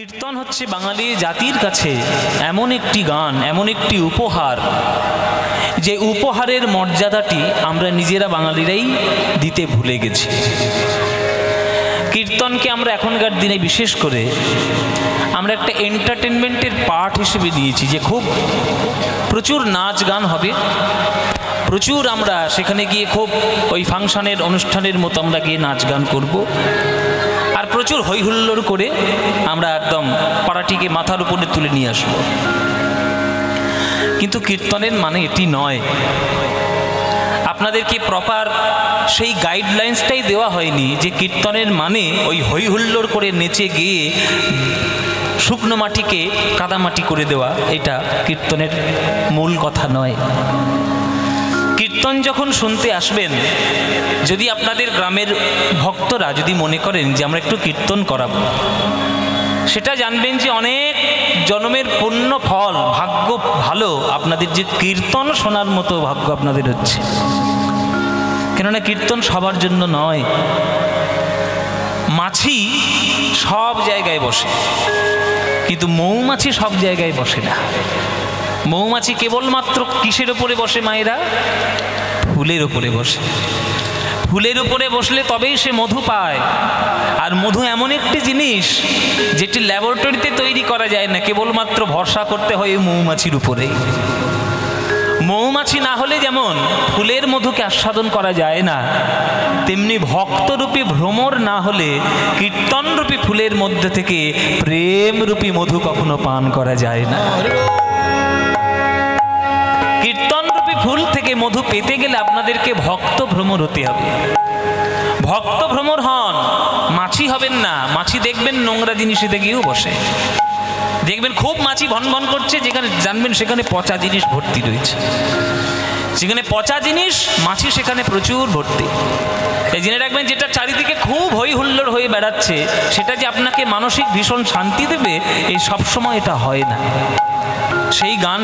কীর্তন হচ্ছে বাঙালি জাতির কাছে এমন একটি গান, এমন একটি উপহার, যে উপহারের মর্যাদাটি আমরা নিজেরা বাঙালিরাই দিতে ভুলে গেছি। কীর্তনকে আমরা এখনকার দিনে বিশেষ করে আমরা একটা এন্টারটেনমেন্টের পার্ট হিসেবে নিয়েছি, যে খুব প্রচুর নাচ গান হবে, প্রচুর আমরা সেখানে গিয়ে খুব ওই ফাংশনের অনুষ্ঠানের মতো আমরা গিয়ে নাচ গান করব, আর প্রচুর হইহুল্লোড় করে আমরা একদম পাড়াটিকে মাথার উপরে তুলে নিয়ে আসব। কিন্তু কীর্তনের মানে এটি নয়। আপনাদেরকে প্রপার সেই গাইডলাইন্সটাই দেওয়া হয়নি যে কীর্তনের মানে ওই হইহুল্লোড় করে নেচে গিয়ে শুকনো মাটিকে কাদামাটি করে দেওয়া, এটা কীর্তনের মূল কথা নয়। কীর্তন যখন শুনতে আসবেন, যদি আপনাদের গ্রামের ভক্তরা যদি মনে করেন যে আমরা একটু কীর্তন করাবো, সেটা জানবেন যে অনেক জন্মের পুণ্য ফল, ভাগ্য ভালো আপনাদের, যে কীর্তন শোনার মতো ভাগ্য আপনাদের হচ্ছে। কেননা কীর্তন সবার জন্য নয়। মাছি সব জায়গায় বসে, কিন্তু মৌমাছি সব জায়গায় বসে না। মৌমাছি কেবলমাত্র কিসের উপরে বসে মায়েরা? ফুলের উপরে বসে। ফুলের উপরে বসলে তবেই সে মধু পায়। আর মধু এমন একটি জিনিস যেটি ল্যাবরেটরিতে তৈরি করা যায় না, কেবলমাত্র ভরসা করতে হয় মৌমাছির উপরেই। মৌমাছি না হলে যেমন ফুলের মধুকে আস্বাদন করা যায় না, তেমনি ভক্তরূপী ভ্রমর না হলে কীর্তনরূপী ফুলের মধ্যে থেকে প্রেমরূপী মধু কখনো পান করা যায় না। কীর্তনরূপী ফুল থেকে মধু পেতে গেলে আপনাদেরকে ভক্ত ভ্রমর হতে হবে। ভক্ত ভ্রমর হন, মাছি হবেন না। মাছি দেখবেন নোংরা জিনিসে গিয়েও বসে, দেখবেন খুব মাছি ভন ভন করছে, যেখানে জানবেন সেখানে পচা জিনিস ভর্তি রয়েছে। যেখানে পচা জিনিস, মাছি সেখানে প্রচুর ভর্তি। এই জেনে রাখবেন, যেটা চারিদিকে খুব হই হুল্লোড় হয়ে বেড়াচ্ছে, সেটা যে আপনাকে মানসিক ভীষণ শান্তি দেবে, এই সবসময় এটা হয় না। সেই গান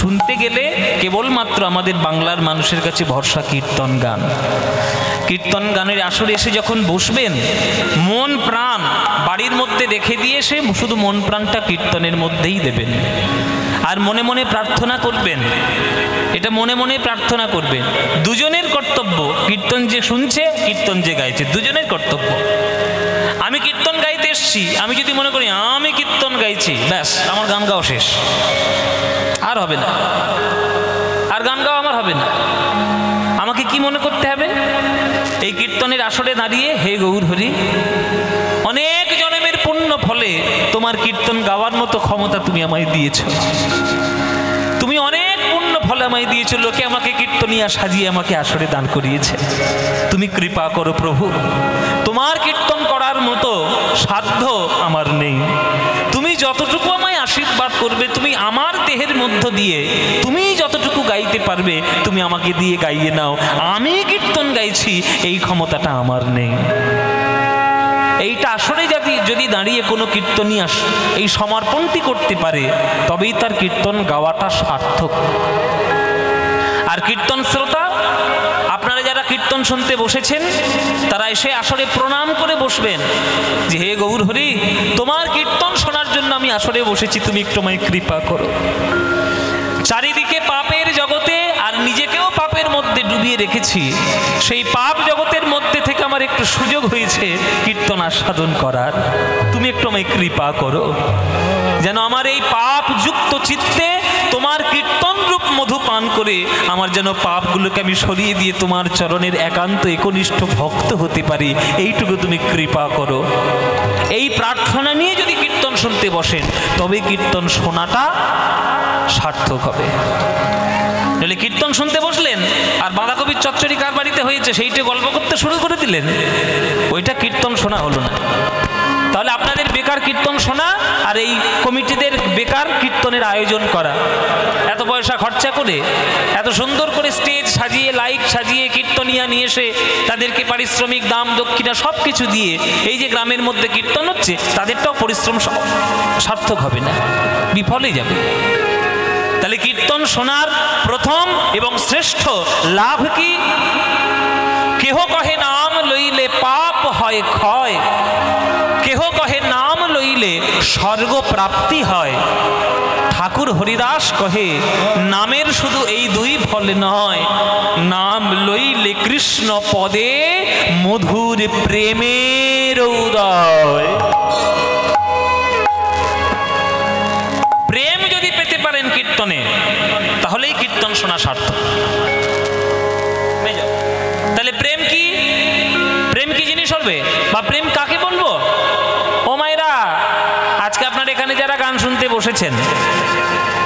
শুনতে গেলে কেবলমাত্র আমাদের বাংলার মানুষের কাছে ভরসা কীর্তন গান। কীর্তন গানের আসরে এসে যখন বসবেন, মন প্রাণ বাড়ির মধ্যে রেখে দিয়ে এসে শুধু মন প্রাণটা কীর্তনের মধ্যেই দেবেন। আর মনে মনে প্রার্থনা করবেন, এটা মনে মনে প্রার্থনা করবেন। দুজনের কর্তব্য, কীর্তন যে শুনছে, কীর্তন যে গাইছে, দুজনের কর্তব্য। আমি কীর্তন গাইতে এসছি, আমি যদি মনে করি আমি কীর্তন গাইছি, ব্যাস আমার গান গাওয়া শেষ, আর হবে না, আর গান গাওয়া আমার হবে না। আমাকে কি মনে করতে হবে? এই কীর্তনের আসরে দাঁড়িয়ে, হে গৌর হরি, অনেক জন্মের পুণ্য ফলে তোমার কীর্তন গাওয়ার মতো ক্ষমতা তুমি আমায় দিয়েছ। তুমি অনেক পুণ্য ফলে আমায় দিয়েছ, লোকে আমাকে কীর্তনিয়া সাজিয়ে আমাকে আসরে দান করিয়েছে। তুমি কৃপা করো প্রভু, তোমার কীর্তন করার মতো সাধ্য আমার নেই। তুমি যতটুকু আমায় আশীর্বাদ করবে, তুমি আমার দেহের মধ্য দিয়ে তুমি যতটুকু গাইতে পারবে, তুমি আমাকে দিয়ে গাইয়ে নাও। আমি কীর্তন গাইছি, এই ক্ষমতাটা আমার নেই। এইটা আসলে যদি দাঁড়িয়ে কোনো কীর্তনীয়া এই সমর্পণটি করতে পারে, তবেই তার কীর্তন গাওয়াটা সার্থক। আর কীর্তন শ্রোতা, আপনারা যারা কীর্তন শুনতে বসেছেন, তারা এসে আসরে প্রণাম করে বসবেন যে হে গৌর হরি, তোমার কীর্তন শোনার জন্য আমি আসরে বসেছি, তুমি একটু আমায় কৃপা করো। চারিদিকে পাপের জগতে, আর নিজেকেও পাপের মধ্যে ডুবিয়ে রেখেছি, সেই পাপ জগতের মধ্যে থেকে আমার একটু সুযোগ হয়েছে কীর্তন আস্বাদন করার। তুমি একটু আমায় কৃপা করো, যেন আমার এই পাপ যুক্ত চিত্তে তোমার কীর্তন রূপ মধু পান করে আমার যেন পাপগুলোকে আমি সরিয়ে দিয়ে তোমার চরণের একান্ত একনিষ্ঠ ভক্ত হতে পারি, এইটুকু তুমি কৃপা করো। এই প্রার্থনা নিয়ে যদি কীর্তন শুনতে বসেন, তবে কীর্তন শোনাটা সার্থক হবে। তাহলে কীর্তন শুনতে বসলেন, আর বাঁধাকপির চচ্চড়ি কার বাড়িতে হয়েছে সেইটা গল্প করতে শুরু করে দিলেন, ওইটা কীর্তন শোনা হলো না। তাহলে আপনাদের বেকার কীর্তন শোনা, আর এই কমিটিদের বেকার কীর্তনের আয়োজন করা, এত পয়সা খরচা করে, এত সুন্দর করে স্টেজ সাজিয়ে, লাইট সাজিয়ে, কীর্তনিয়া নিয়ে এসে তাদেরকে পারিশ্রমিক, দাম, দক্ষিণা সব কিছু দিয়ে এই যে গ্রামের মধ্যে কীর্তন হচ্ছে, তাদেরটাও পরিশ্রম সার্থক হবে না, বিফলে যাবে। তাহলে কীর্তন শোনার প্রথম এবং শ্রেষ্ঠ লাভ কি? কেহ কহে নাম লইলে পাপ হয় ক্ষয়, কেহ কহে নাম লইলে স্বর্গ প্রাপ্তি হয়। ঠাকুর হরিদাস কহে নামের শুধু এই দুই ফল নয়, নাম লইলে কৃষ্ণ পদে মধুর প্রেমের উদয়। প্রেম যদি পেতে পারেন কীর্তনে, তাহলেই কীর্তন শোনা সার্থক। তাহলে প্রেম কি, প্রেম কি জিনিস হবে, বা প্রেম কাকে বলবো? ও মায়েরা, আজকে আপনার এখানে যারা গান শুনতে বসেছেন,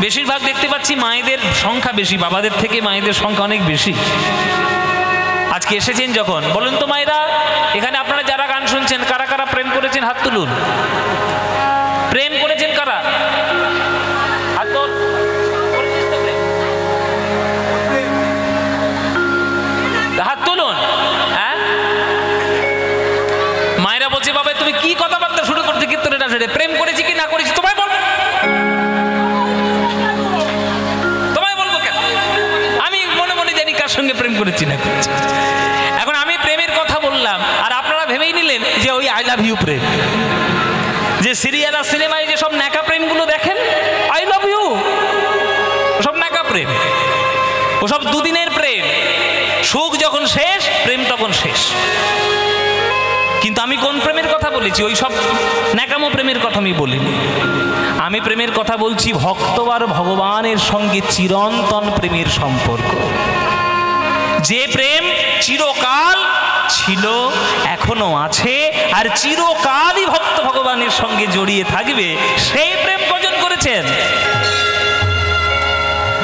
বেশিরভাগ দেখতে পাচ্ছি মায়েদের সংখ্যা বেশি, বাবাদের থেকে মায়েদের সংখ্যা অনেক বেশি। আজকে এসেছেন যখন, বলুন তো মায়েরা, এখানে আপনারা যারা গান শুনছেন, কারা কারা প্রেম করেছেন হাত তুলুন। প্রেম করেছেন কারা? হাত তুল। হাত তুলুন। হ্যাঁ, মায়েরা বলছে বাবা তুমি কি কথাবার্তা শুরু করছো কীর্তনের আসরে, প্রেম করেছি কি না করেছি তোমায় বলবো, তোমায় বলবো কেন? আমি মনে মনে জানি কার সঙ্গে প্রেম করেছি না করেছি। এখন আমি প্রেমের কথা বললাম, আর আপনারা ভেবেই নিলেন যে ওই আই লাভ ইউ প্রেম, যে সিরিয়াল আর সিনেমায় যে সব ন্যাকা প্রেমগুলো দেখেন, আই লাভ ইউ, ওসব ন্যাকা প্রেম, ওসব দুদিনের প্রেম। সুখ যখন শেষ, প্রেম তখন শেষ। কিন্তু আমি কোন প্রেমের কথা বলেছি? ওই সব ন্যাকামো প্রেমের কথা আমি বলিনি। আমি প্রেমের কথা বলছি ভক্ত আর ভগবানের সঙ্গে চিরন্তন প্রেমের সম্পর্ক। যে প্রেম চিরকাল ছিল, এখনো আছে, আর চিরকালই ভক্ত ভগবানের সঙ্গে জড়িয়ে থাকবে, সেই প্রেম কজন করেছেন?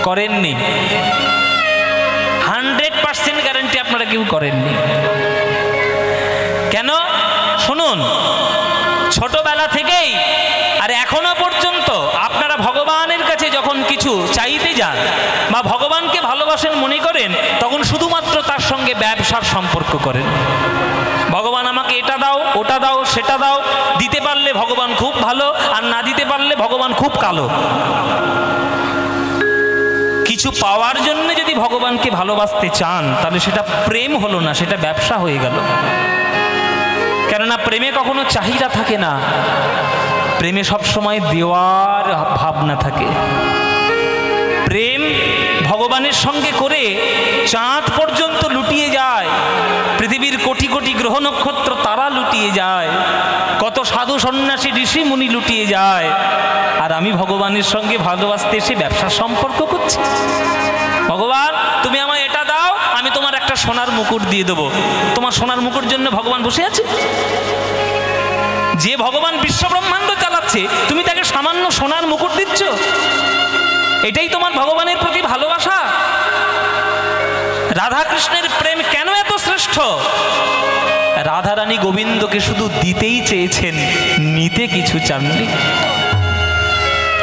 করেননি। 100% গ্যারান্টি আপনারা কেউ করেননি। কেন? শুনুন, ছোটবেলা থেকেই আর এখনো পর্যন্ত আপনারা ভগবানের কাছে যখন কিছু চাইতে যান বা ভগবানকে ভালোবাসেন মনে করেন, তখন শুধুমাত্র তার সঙ্গে ব্যবসার সম্পর্ক করেন। ভগবান আমাকে এটা দাও, ওটা দাও, সেটা দাও, দিতে পারলে ভগবান খুব ভালো, আর না দিতে পারলে ভগবান খুব কালো। কিছু পাওয়ার জন্য যদি ভগবানকে ভালোবাসতে চান, তাহলে সেটা প্রেম হলো না, সেটা ব্যবসা হয়ে গেল। কেননা প্রেমে কখনো চাহিদা থাকে না, প্রেমে সবসময় দেওয়ার ভাবনা থাকে। প্রেম ভগবানের সঙ্গে করে চাঁদ পর্যন্ত লুটিয়ে যায়, পৃথিবীর কোটি কোটি গ্রহ নক্ষত্র তারা লুটিয়ে যায়, কত সাধু সন্ন্যাসী ঋষি মুনি লুটিয়ে যায়, আর আমি ভগবানের সঙ্গে ভালোবাসতে এসে ব্যবসার সম্পর্ক করছি। ভগবান তুমি আমায় এটা দাও, আমি তোমার একটা সোনার মুকুট দিয়ে দেবো। তোমার সোনার মুকুট জন্য ভগবান বসে আছে? যে ভগবান বিশ্ব ব্রহ্মাণ্ড চালাচ্ছে, তুমি তাকে সামান্য সোনার মুকুট দিচ্ছ? এটাই তোমার ভগবানের প্রতি ভালোবাসা? রাধা কৃষ্ণের প্রেম কেন এত শ্রেষ্ঠ? রাধারানী গোবিন্দকে শুধু দিতেই চেয়েছেন, নিতে কিছু চাননি।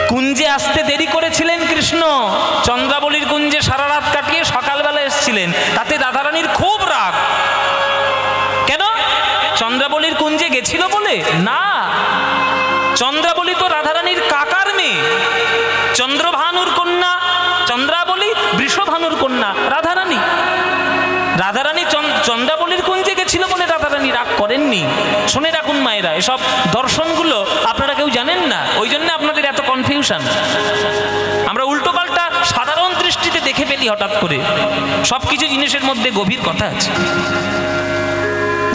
কুঞ্জে আসতে দেরি করেছিলেন কৃষ্ণ, চন্দ্রাবলীর কুঞ্জে সারা রাত কাটিয়ে সকালবেলা এসেছিলেন, তাতে রাধারানীর খুব রাগ। কেন? চন্দ্রাবলীর কুঞ্জে গেছিল বলে? না, চন্দ্রাবলী তো রাধারানীর কাকার মেয়ে। চন্দ্রভানুর কন্যা চন্দ্রাবলী, বৃষভানুর কন্যা রাধারানী। রাধারানী চন্দ্রাবলীর কুঞ্জে গেছিল বলে রাধারানী রাগ করেননি। শুনে রাখুন মায়েরা, এসব দর্শনগুলো আপনারা কেউ জানেন না, ওই জন্য আপনাদের এত কনফিউশন। আমরা উল্টো পাল্টা সাধারণ দৃষ্টিতে দেখে ফেলি হঠাৎ করে, সব কিছু জিনিসের মধ্যে গভীর কথা আছে।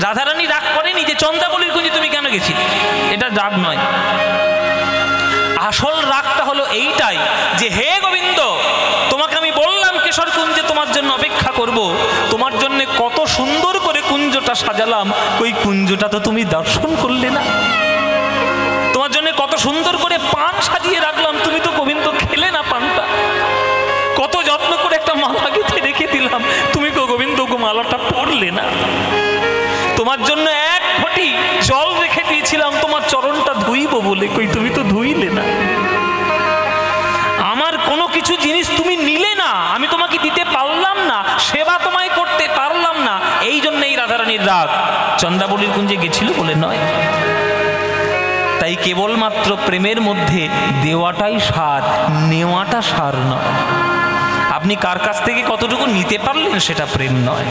রাধারানী রাগ করেনি যে চন্দ্রাবলীর কুঞ্জে তুমি কেন গেছি, এটা রাগ নয়। আসল রাগটা হলো এইটাই যে হে গোবিন্দ, তোমাকে আমি বললাম কেশর কুঞ্জে তোমার জন্য অপেক্ষা করব, তোমার জন্য কত সুন্দর করে কুঞ্জটা সাজালাম, ওই কুঞ্জটা তো তুমি দর্শন করলে না। তোমার জন্য কত সুন্দর করে পান সাজিয়ে রাখলাম, তুমি তো গোবিন্দ খেলে না পানটা। কত যত্ন করে একটা মালা গেঁথে রেখে দিলাম, তুমি তো গোবিন্দ মালাটা পরলে না। তোমার জন্য এক ঘটি জল রেখে দিয়েছিলাম তোমার চরণটা ধুইব বলে, কই তুমি তো ধুইলে না। আমার কোনো কিছু জিনিস তুমি নিলে না, আমি তোমাকে দিতে পারলাম না, সেবা তোমায় করতে পারলাম না, এই জন্যই রাধারানীর রাগ। চন্দ্রাবলীর কুঞ্জে গেছিল বলে নয়। তাই কেবলমাত্র প্রেমের মধ্যে দেওয়াটাই সার, নেওয়াটা সার নয়। আপনি কার কাছ থেকে কতটুকু নিতে পারলেন সেটা প্রেম নয়।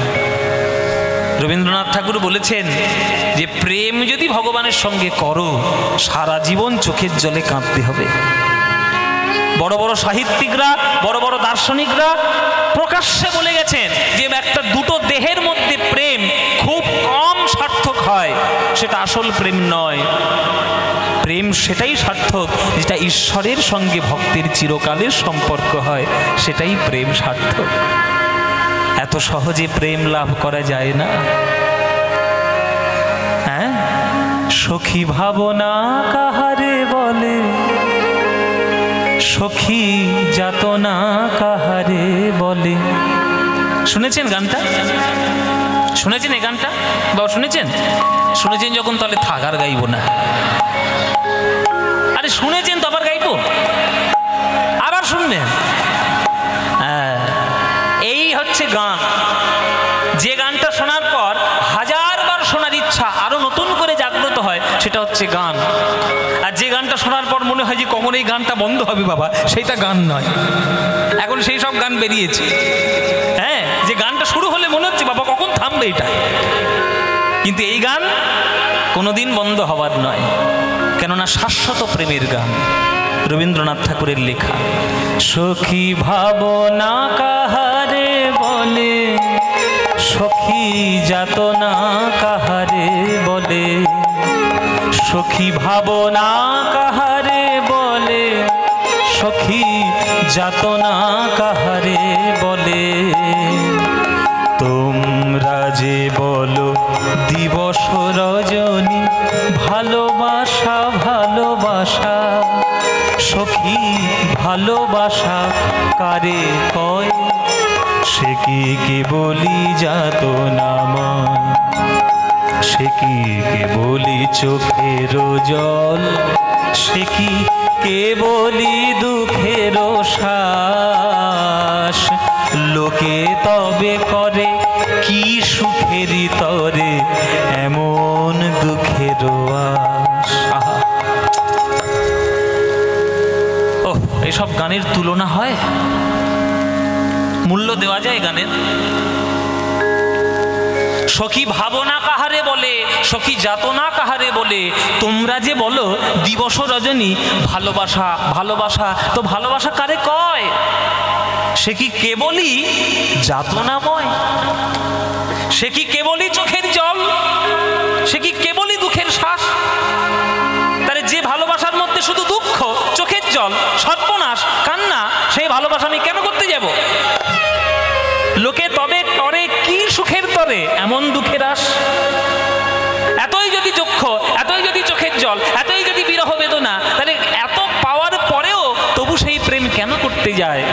রবীন্দ্রনাথ ঠাকুর বলেছেন যে প্রেম যদি ভগবানের সঙ্গে করো সারা জীবন চোখের জলে কাঁদতে হবে। বড় বড় সাহিত্যিকরা, বড় বড় দার্শনিকরা প্রকাশ্যে বলে গেছেন যে একটা দুটো দেহের মধ্যে প্রেম খুব কম সার্থক হয়, সেটা আসল প্রেম নয়। প্রেম সেটাই সার্থক যেটা ঈশ্বরের সঙ্গে ভক্তের চিরকালের সম্পর্ক হয়, সেটাই প্রেম সার্থক। এত সহজে প্রেম লাভ করা যায় না। হ্যাঁ, সখী ভাবনা কাহারে বলে, সখী যাতনা কাহারে বলে। শুনেছেন গানটা? শুনেছেন এই গানটা? বাবা শুনেছেন? শুনেছেন যখন তাহলে থাক আর গাইব না। আরে শুনেছেন তো আবার গাইব? আবার শুনবেন? হ্যাঁ, এই হচ্ছে গান। যে গানটা শোনার পর হাজারবার শোনার ইচ্ছা আরো নতুন করে জাগ্রত হয়, সেটা হচ্ছে গান। আর যে গানটা শোনার পর মনে হয় যে কখন এই গানটা বন্ধ হবে বাবা, সেটা গান নয়। এখন সেই সব গান বেরিয়েছে। হ্যাঁ, যে গানটা শুরু হলে মনে হচ্ছে বাবা কখন থামবে এটা, কিন্তু এই গান কোনোদিন বন্ধ হবার নয়, কেননা শাশ্বত প্রেমের গান। রবীন্দ্রনাথ ঠাকুরের লেখা। সখী ভাবনা কাহারে বলে, সখী যাতনা কাহারে বলে, সখী ভাবনা কাহারে বলে, সখী যাতনা কাহারে বলে। তোমরা যে বলো দিবস রজনী, ভালোবাসা ভালোবাসা, সখী ভালোবাসা কারে কয়, সে কি কেবলি যাতনাময়, সে কি কেবলি চোখের জল, সে কি কেবলি দুঃখের শ্বাস। লোকে তবে করে কি সুখেরই তরে এমন দুঃখের আশা। ওহ, এসব গানের তুলনা হয়? মূল্য দেওয়া যায় গানের? সখী ভাবনা কাহারে বলে, সখী যাতনা কাহারে বলে। তোমরা যে বলো দিবস রজনী, ভালোবাসা ভালোবাসা, তো ভালোবাসা কারে কয়? সে কি কেবলই যাতনাময়, সে কি কেবলই চোখের জল, সে কি কেবলই দুঃখের শ্বাস। তাহলে যে ভালোবাসার মধ্যে শুধু দুঃখ, চোখের জল, সর্বনাশ, কান্না, সেই ভালোবাসা আমি কেন করতে যাব? লোকে তবে করে কি সুখের তরে এমন দুঃখের আশ। এতই যদি দুঃখ, এতই যদি চোখের জল, এতই যদি বিরহ বেদনা, তাহলে এত পাওয়ার পরেও তবু সেই প্রেম কেন করতে যায়?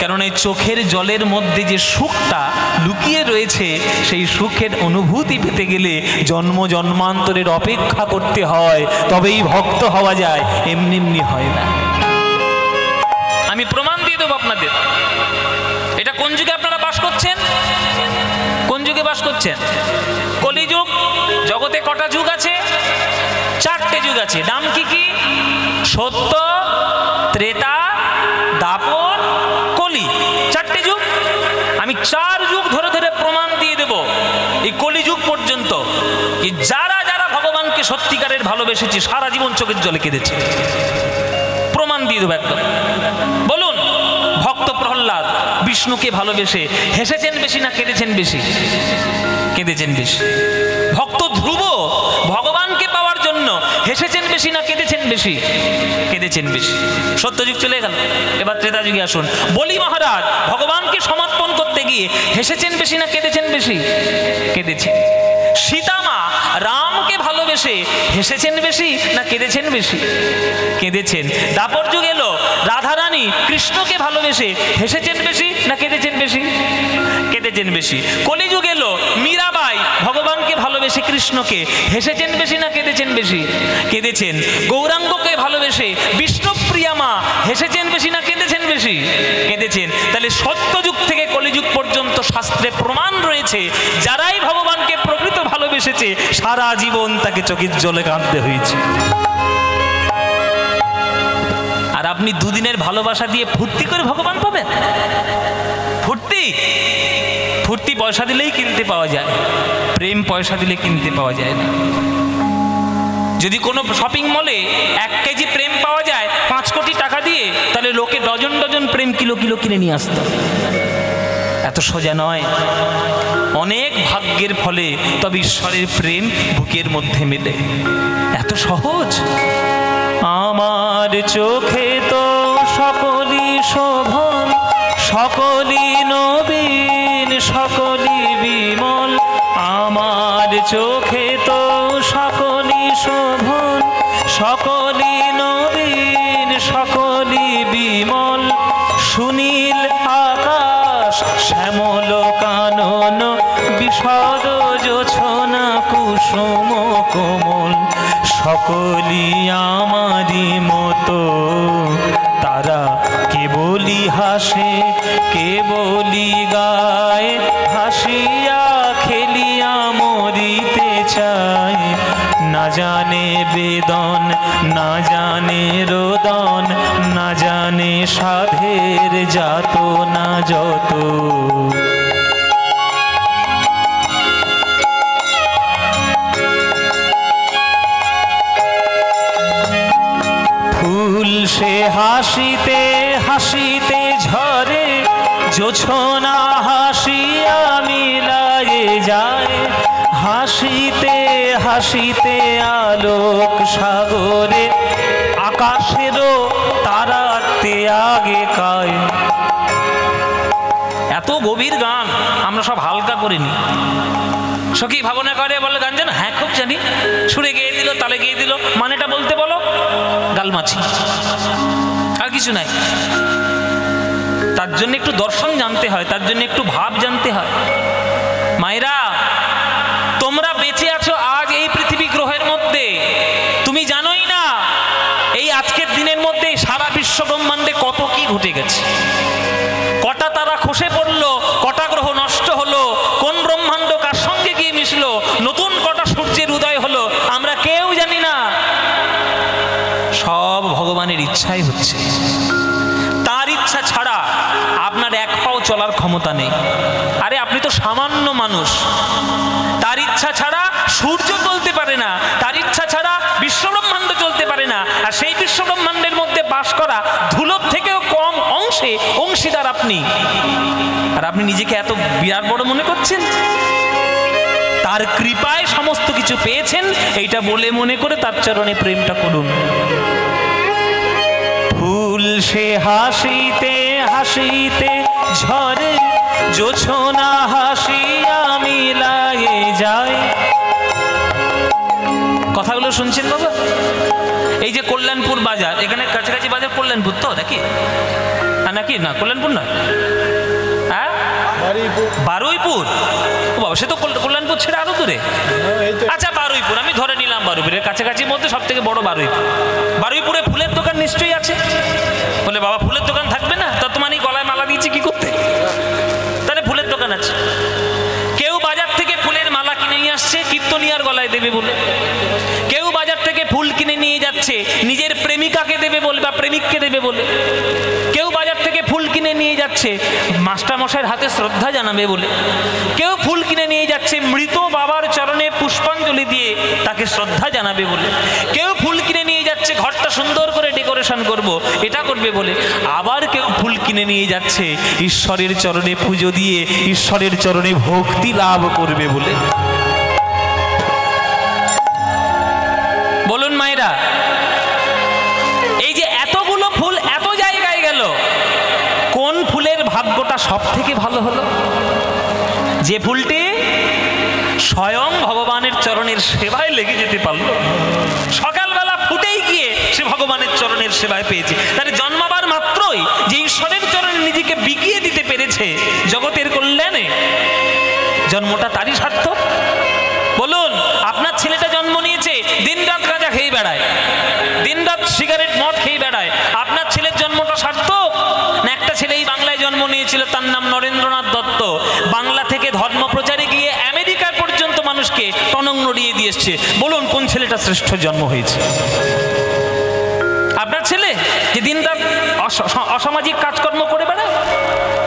কারণ এই চোখের জলের মধ্যে যে সুখটা লুকিয়ে রয়েছে, সেই সুখের অনুভূতি পেতে গেলে জন্ম জন্মান্তরের অপেক্ষা করতে হয়, তবেই ভক্ত হওয়া যায়, এমনি এমনি হয় না। আমি প্রমাণ দিয়ে দেবো আপনাদের। এটা কোন যুগে আপনারা বাস করছেন? কোন যুগে বাস করছেন? কলিযুগ। জগতে কটা যুগ আছে? 4টে যুগ আছে। নাম কি কি? সত্য, ত্রেতা, দাপর, কলি। 4টে যুগ। আমি 4 যুগ ধরে ধরে প্রমাণ দিয়ে দেব এই কলিযুগ পর্যন্ত, যারা যারা ভগবানকে সত্যিকারের ভালোবেসেছে সারা জীবন চোখের জলে কেঁদেছে। প্রমাণ দিয়ে দেবো একদম। বলুন, ভক্ত প্রহ্লাদ বিষ্ণুকে ভালোবেসে হেসেছেন বেশি না কেঁদেছেন বেশি? কেঁদেছেন বেশি। ভক্ত ধ্রুব ভগবানকে পাওয়ার জন্য হেসেছেন বেশি না কেঁদেছেন বেশি? কেঁদেছেন বেশি। সত্যযুগ চলে গেল, এবার ত্রেতা যুগে আসুন। বলি মহারাজ ভগবানকে সমর্পণ করতে গিয়ে হেসেছেন বেশি না কেঁদেছেন বেশি? কেঁদেছেন। সীতামা রামকে ভালোবেসে হেসেছেন বেশি না কেঁদেছেন বেশি? কেঁদেছেন। দাপর যুগ এলো, রাধারানী কৃষ্ণকে ভালোবেসে হেসেছেন বেশি না কেঁদেছেন বেশি? কেঁদেছেন বেশি। কলিযুগ এলো, মীরাবাই ভগবানকে ভালোবেসে কৃষ্ণকে হেসেছেন বেশি না কেঁদেছেন বেশি? কেঁদেছেন। গৌরাঙ্গকে ভালোবেসে বিষ্ণুপ্রিয়া মা হেসেছেন বেশি না কেঁদেছেন বেশি? কেঁদেছেন। তাহলে সত্যযুগ থেকে কলিযুগ পর্যন্ত শাস্ত্রে প্রমাণ রয়েছে, যারাই ভগবানকে প্রকৃত ভালোবেসেছে সারা জীবন তাকে চোখের জলে কাঁদতে হয়েছে। আর আপনি দুদিনের ভালোবাসা দিয়ে ফুর্তি করে ভগবান পাবেন? ফুর্তি ফুর্তি পয়সা দিলেই কিনতে পাওয়া যায়, প্রেম পয়সা দিলে কিনতে পাওয়া যায় না। যদি কোনো শপিং মলে 1 কেজি প্রেম পাওয়া যায় 5 কোটি টাকা দিয়ে, তাহলে লোকে ডজন ডজন প্রেম কিলো কিলো কিনে নিয়ে আসত। এত সোজা নয়, অনেক ভাগ্যের ফলে তবে ঈশ্বরের প্রেম বুকের মধ্যে মেলে। এত সহজ। আমার চোখে তো সকলই শোভন, সকলই নবীন, সকলই বিমল। আমার চোখে তো সকলই শোভন, সকলই নবীন, সকলই বিমল। সুনীল আকাশ, শ্যামল কানন, বিশদ জোছনা, কুসুম কোমল। সকলই আমারই মতো, তারা কেবলই হাসে, কেবলই গায়। হাসিয়া খেলিয়া মরিতে চায়, না জানে বেদন, না জানে রোদন, না জানে সাধের যাত না যত। ফুল সে হাসিতে হাসিতে ঝরে, জোছনা হাসিয়া মিলায়ে যায়। হাসিতে হাসিতে আলোক সাগরে, আকাশেরও তারাতে আগে কায়। এত গভীর গান আমরা সব হালকা করিনি। সখী ভাবনা করে বলে গান জানো? হ্যাঁ খুব জানি। সুরে গেয়ে দিল, তালে গেয়ে দিল, মানেটা বলতে বলো, গালমাছি, আর কিছু নাই। তার জন্য একটু দর্শন জানতে হয়, তার জন্য একটু ভাব জানতে হয়। মায়েরা, তোমরা বেঁচে আছো আজ এই পৃথিবী গ্রহের মধ্যে, তুমি জানোই না এই আজকের দিনের মধ্যে সারা বিশ্ব ব্রহ্মাণ্ডে কত কি ঘটে গেছে। কটা তারা খসে পড়লো, কটা গ্রহ নষ্ট হলো, কোন ব্রহ্মাণ্ড কার সঙ্গে গিয়ে মিশলো, নতুন কটা সূর্যের উদয় হলো, আমরা কেউ জানি না। সব ভগবানের ইচ্ছাই হচ্ছে। তার ইচ্ছা ছাড়া আপনার এক পাও চলার ক্ষমতা নেই। আরে আপনি তো সামান্য মানুষ। তার ইচ্ছা ছাড়া সূর্য চলতে পারে না, তার ইচ্ছা ছাড়া বিশ্বব্রহ্মাণ্ড চলতে পারে না। আর সেই বিশ্বব্রহ্মাণ্ডের মধ্যে বাস করা ধুলোর থেকেও কম অংশে অংশীদার আপনি। আর আপনি নিজেকে এত বিরাট বড় মনে করছেন। তার কৃপায় সমস্ত কিছু পেয়েছেন, এইটা বলে মনে করে তার চরণে প্রেমটা করুন। ফুল সে হাসিতে হাসিতে ঝরে, জোছনা হাসিয়া মিলায়ে যায়। কথাগুলো শুনছেন বাবা? এই যে কল্যাণপুর বাজার, এখানে কাছাকাছি বাজার কল্যাণপুর তো নাকি? নাকি না, কল্যাণপুর না, হ্যাঁ বারুইপুর। বাবা, সে তো কল্যাণপুর ছেড়ে আরো দূরে। আচ্ছা বারুইপুর, আমি ধরে নিলাম বারুইপুরের কাছাকাছির মধ্যে সব থেকে বড় বারুইপুর। বারুইপুরে ফুলের দোকান নিশ্চয়ই আছে। বলে বাবা ফুলের দোকান থাকবে না? তা তোমার এই গলায় মালা দিয়েছি কি করতে? তাহলে ফুলের দোকান আছে। কেউ বাজার থেকে ফুলের মালা কিনে নিয়ে আসছে কীর্তনিয়ার গলায় দেবে বলে। কেউ বাজার থেকে ফুল কিনে নিয়ে যাচ্ছে নিজের প্রেমিকাকে দেবে বলে বা প্রেমিককে দেবে বলে। কেউ বাজার থেকে ফুল কিনে নিয়ে যাচ্ছে মাস্টারমশাইয়ের হাতে শ্রদ্ধা জানাবে বলে। কেউ ফুল কিনে নিয়ে যাচ্ছে মৃত বাবার চরণে পুষ্পাঞ্জলি দিয়ে তাকে শ্রদ্ধা জানাবে বলে। কেউ ফুল কিনে নিয়ে যাচ্ছে ঘরটা সুন্দর করে ডেকোরেশন করব, এটা করবে বলে। আবার কেউ ফুল কিনে নিয়ে যাচ্ছে ঈশ্বরের চরণে পুজো দিয়ে ঈশ্বরের চরণে ভক্তি লাভ করবে বলে। বলুন মায়েরা, এই যে এতগুলো ফুল এত জায়গায় গেল, কোন ফুলের ভাগ্যটা সব থেকে ভালো হলো? যে ফুলটি স্বয়ং ভগবানের চরণের সেবায় লেগে যেতে পারলো। সকালবেলা ফুটেই গিয়ে সে ভগবানের চরণের সেবায় পেয়েছে। তাহলে জন্মাবার মাত্রই যে ঈশ্বরের চরণে নিজেকে বিকিয়ে দিতে পেরেছে জগতের কল্যাণে, জন্মটা তারই সার্থক। বলুন, আপনার ছেলেটা জন্ম নিয়েছে, দিনরাত গাঁজা খেয়ে বেড়ায়, দিনরাত সিগারেট মদ খেয়ে বেড়ায়, আপনার ছেলের জন্মটা সার্থক? না একটা ছেলেই বাংলায় জন্ম নিয়েছিল, তার নাম নরেন্দ্রনাথ দত্ত। বাংলা থেকে ধর্ম প্রচারে গিয়ে আমেরিকা পর্যন্ত মানুষকে টনক নড়িয়ে দিয়ে এসছে। বলুন কোন ছেলেটা শ্রেষ্ঠ জন্ম হয়েছে? আপনার ছেলে যে দিনরাত অসামাজিক কাজকর্ম করে বেড়ায়,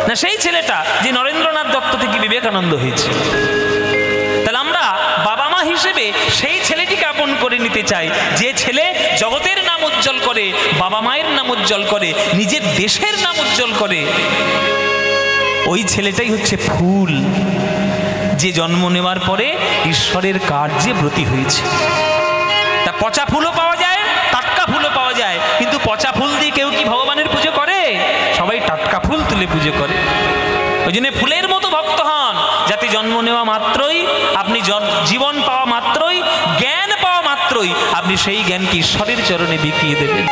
না না সেই ছেলেটা যে নরেন্দ্রনাথ দত্ত থেকে বিবেকানন্দ হয়েছে। তাহলে আমরা বাবা মা হিসেবে সেই ছেলেটিকে আপন করে নিতে চাই, যে ছেলে জগতের নাম উজ্জ্বল করে, বাবা মায়ের নাম উজ্জ্বল করে, নিজের দেশের নাম উজ্জ্বল করে। ওই ছেলেটাই হচ্ছে ফুল, যে জন্ম নেওয়ার পরে ঈশ্বরের কার্যে ব্রতী হয়েছে। তা পচা ফুলও পাওয়া যায়, টাটকা ফুলও পাওয়া যায়, কিন্তু পচা ফুল দিয়ে কেউ কি ভগবানের পুজো করে? সবাই টাটকা ফুল তুলে পুজো করে। ওই জন্য ফুলের মতো ভক্ত হন, যাতে জন্ম নেওয়া মাত্রই আপনি, জীবন পাওয়া মাত্রই, জ্ঞান পাওয়া মাত্রই আপনি সেই জ্ঞানকে ঈশ্বরের চরণে বিকিয়ে দেবেন।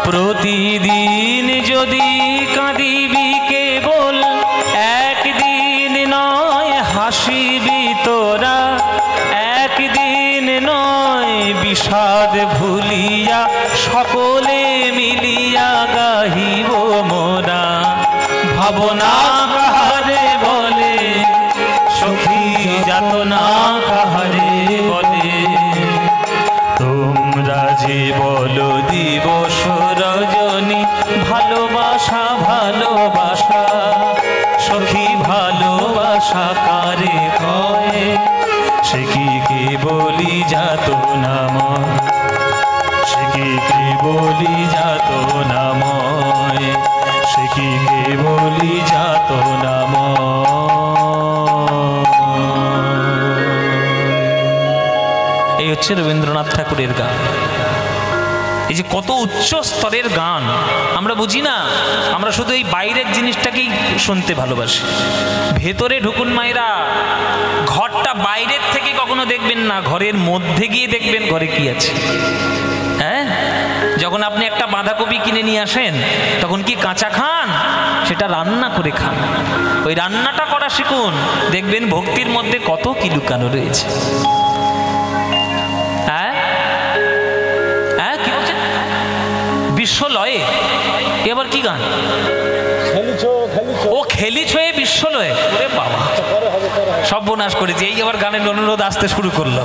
প্রতিদিন যদি কাঁদিবি কেবল, একদিন নয় হাসিবি তোরা, একদিন নয় বিষাদ ভুলিয়া, সকলে মিলিয়া গাহিব মোরা। ভাবনা কাহারে বলে, সখী যাতনা কাহারে বলে, তোমরা যে বলো দিবস রজনী, ভালোবাসা ভালোবাসা, সখী ভালোবাসা কারে কয়, সে কি কে বলি যাত নাময়, সে কি কে বলি যাত নাময়, সে কি কে বলি যাত নাময়। এই হচ্ছে রবীন্দ্রনাথ ঠাকুরের গান। এই যে কত উচ্চ স্তরের গান আমরা বুঝি না, আমরা শুধু এই বাইরের জিনিসটাকেই শুনতে ভালোবাসি। ভেতরে ঢুকুন মায়েরা, ঘরটা বাইরের থেকে কখনো দেখবেন না, ঘরের মধ্যে গিয়ে দেখবেন ঘরে কি আছে। হ্যাঁ, যখন আপনি একটা বাঁধাকপি কিনে নিয়ে আসেন, তখন কি কাঁচা খান? সেটা রান্না করে খান। ওই রান্নাটা করা শিখুন, দেখবেন ভক্তির মধ্যে কত কি লুকানো রয়েছে। বিশ্বলয়ে এবার কি গান? ও খেলিছ এ বিশ্বলয়ে। ওরে বাবা, সর্বনাশ করেছে। এই আবার গানের অনুরোধ আসতে শুরু করলো।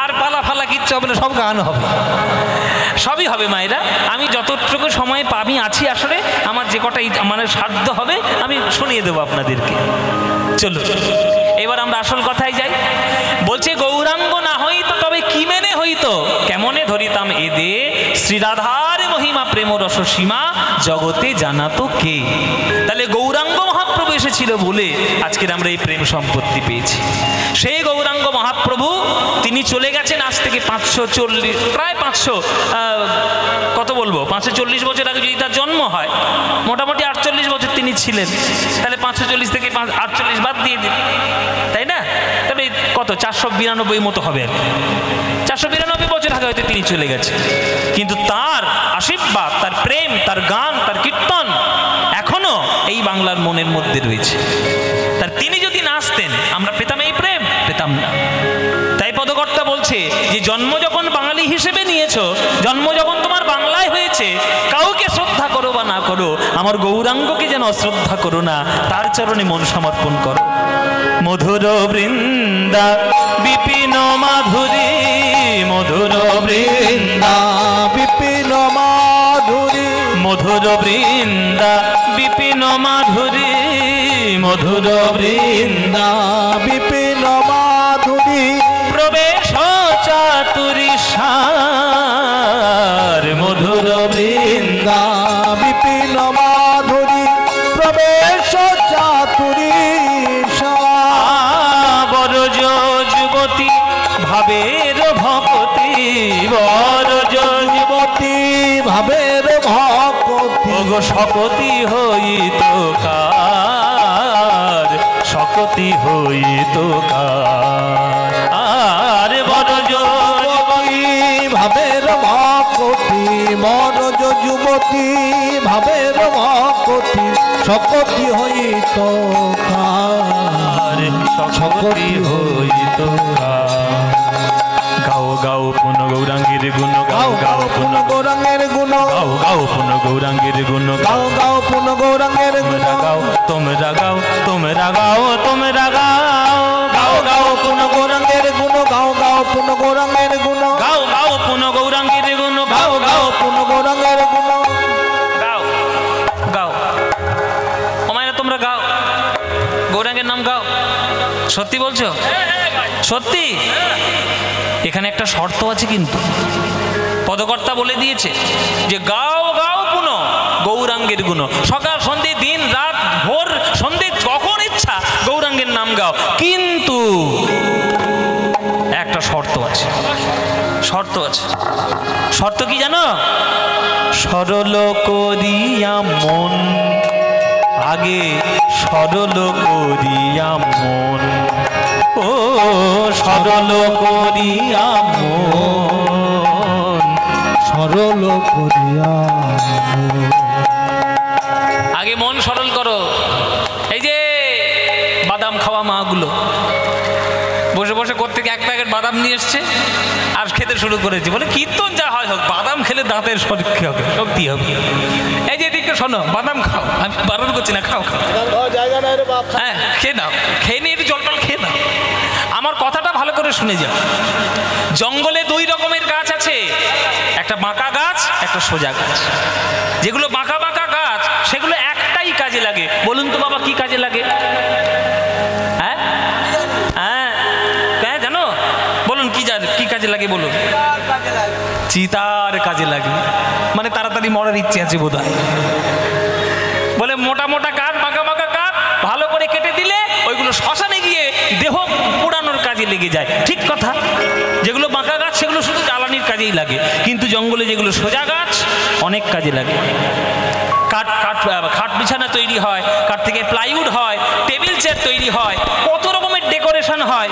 আর পালা ফালা কিচ্ছু হবে না, সব গান হবে, সবই হবে মায়েরা। আমি যতটুকু সময় পাবি আছি, আসলে আমার যে কটা মানে সাধ্য হবে আমি শুনিয়ে দেবো আপনাদেরকে। চলো এবার আমরা আসল কথায় যাই। বলছে গৌরাঙ্গ না হইতো তবে কি মেনে হইতো, কেমনে ধরিতাম এদে, শ্রীরাধার মহিমা প্রেম রস সীমা, জগতে জানাতো কে। তাহলে গৌরাঙ্গ মহাপ্রভু এসেছিল বলে আজকের আমরা এই প্রেম সম্পত্তি পেয়েছি। সেই গৌরাঙ্গ মহাপ্রভু তিনি চলে গেছেন আজ থেকে 540, প্রায় 500, কত বলবো, 540 বছর আগে যদি তার জন্ম হয়, মোটামুটি 48 বছর তিনি ছিলেন। তাহলে 540 থেকে 48 বাদ দিয়ে দিন, তাই না? তবে কত 492 মতো হবে আর কি। 492 বছর আগে হয়তো তিনি চলে গেছেন, কিন্তু তার আশীর্বাদ, তার প্রেম, তার গান, তার কীর্তন এখনো এই বাংলার মনের মধ্যে রয়েছে। তার তিনি যদি না আসতেন আমরা পেতাম এই প্রেম? পেতাম না। তাই পদকর্তা বলছে যে জন্ম যখন বাঙালি হিসেবে নিয়েছো, জন্ম যখন তোমার বাংলায় হয়েছে, কাউকে শ্রদ্ধা করো বা না করো, আমার গৌরাঙ্গকে যেন অশ্রদ্ধা করো না, তার চরণে মন সমর্পণ করো। মধুর বৃন্দা বিপিন মাধুরী, মধুর বৃন্দা বিপিন মাধুরী, মধুর বৃন্দা বিপিন মাধুরী, মধুর বৃন্দা বিপিন মাধুরী, প্রবেশ চাতুরী সার, মধুর বৃন্দা বিপিন মাধুরী, প্রবেশ চাতুরী বরজ যুবতী ভাবের ভকতি, বরজ যুবতী ভাবের ভকতি, ওগো শকতি হইত কার, শকতি হইত কার। আর বরজ যুবতী ভাবের ভকতি, বরজ যুবতী ভাবের ভকতি, শকতি হইত কার, শকতি হইত কার। গাও গাও পুন গৌরাঙ্গের গুণ, গাও গাও পুন গৌরাঙ্গের গুণ, গাও গাও পুন গৌরাঙ্গের গুণ, গাও গাও পুন গৌরাঙ্গের গুণ, তোমরা গাও, তোমরা গাও, তোমরা গাও, গাও গাও পুন গৌরাঙ্গের গুণ, গাও গাও পুন গৌরাঙ্গের গুণ, গাও গাও পুন গৌরাঙ্গের গুণ, গাও গাও পুন গৌরাঙ্গের সত্যি বলছো? সত্যি? এখানে একটা শর্ত আছে কিন্তু, পদকর্তা বলে দিয়েছে যে গাও গাও পুনঃ গৌরাঙ্গের গুণ। সকাল সন্ধে দিন রাত ভোর সন্ধে যখন ইচ্ছা গৌরাঙ্গের নাম গাও, কিন্তু একটা শর্ত আছে। শর্ত আছে। শর্ত কি জানো? সরল করিয়া মন, আগে সরল করিয়া মন, ও সরল করিয়া মন, সরল করিয়া আগে মন সরল করো। এই যে বাদাম খাওয়া মাগুলো বসে বসে কোত্থেকে এক প্যাকেট বাদাম নিয়ে এসছে আর খেতে শুরু করেছে, বলে কীর্তন যা হয় হোক, বাদাম খেলে দাঁতের শক্তি হবে, শক্তি হবে। এই যে এদিকে শোনো, বাদাম খাও, আমি বারণ করছি না, খাও খাও, হ্যাঁ খেয়ে নাও, খেয়ে নিয়ে একটু জল টল খেয়ে নাও। আমার কথাটা ভালো করে শুনে যাও। জঙ্গলে দুই রকমের গাছ আছে, একটা বাঁকা গাছ, একটা সোজা গাছ। যেগুলো বাঁকা বাঁকা গাছ সেগুলো একটাই কাজে লাগে। বলুন তো বাবা, কি কাজে লাগে? হ্যাঁ হ্যাঁ হ্যাঁ জানো? বলুন কি কাজে লাগে বলুন? চিতার কাজে লাগে। মানে তাড়াতাড়ি মরার ইচ্ছে আছে বোধ হয়। বলে মোটা মোটা কাঠ, বাঁকা বাঁকা কাঠ ভালো করে কেটে দিলে ওইগুলো শ্মশানে গিয়ে দেহ পোড়ানোর কাজে লেগে যায়। ঠিক কথা। যেগুলো বাঁকা গাছ সেগুলো শুধু জ্বালানির কাজেই লাগে, কিন্তু জঙ্গলে যেগুলো সোজা গাছ অনেক কাজে লাগে। খাট বিছানা তৈরি হয়, কাঠ থেকে প্লাইউড হয়, টেবিল চেয়ার তৈরি হয়, কত রকমের ডেকোরেশন হয়।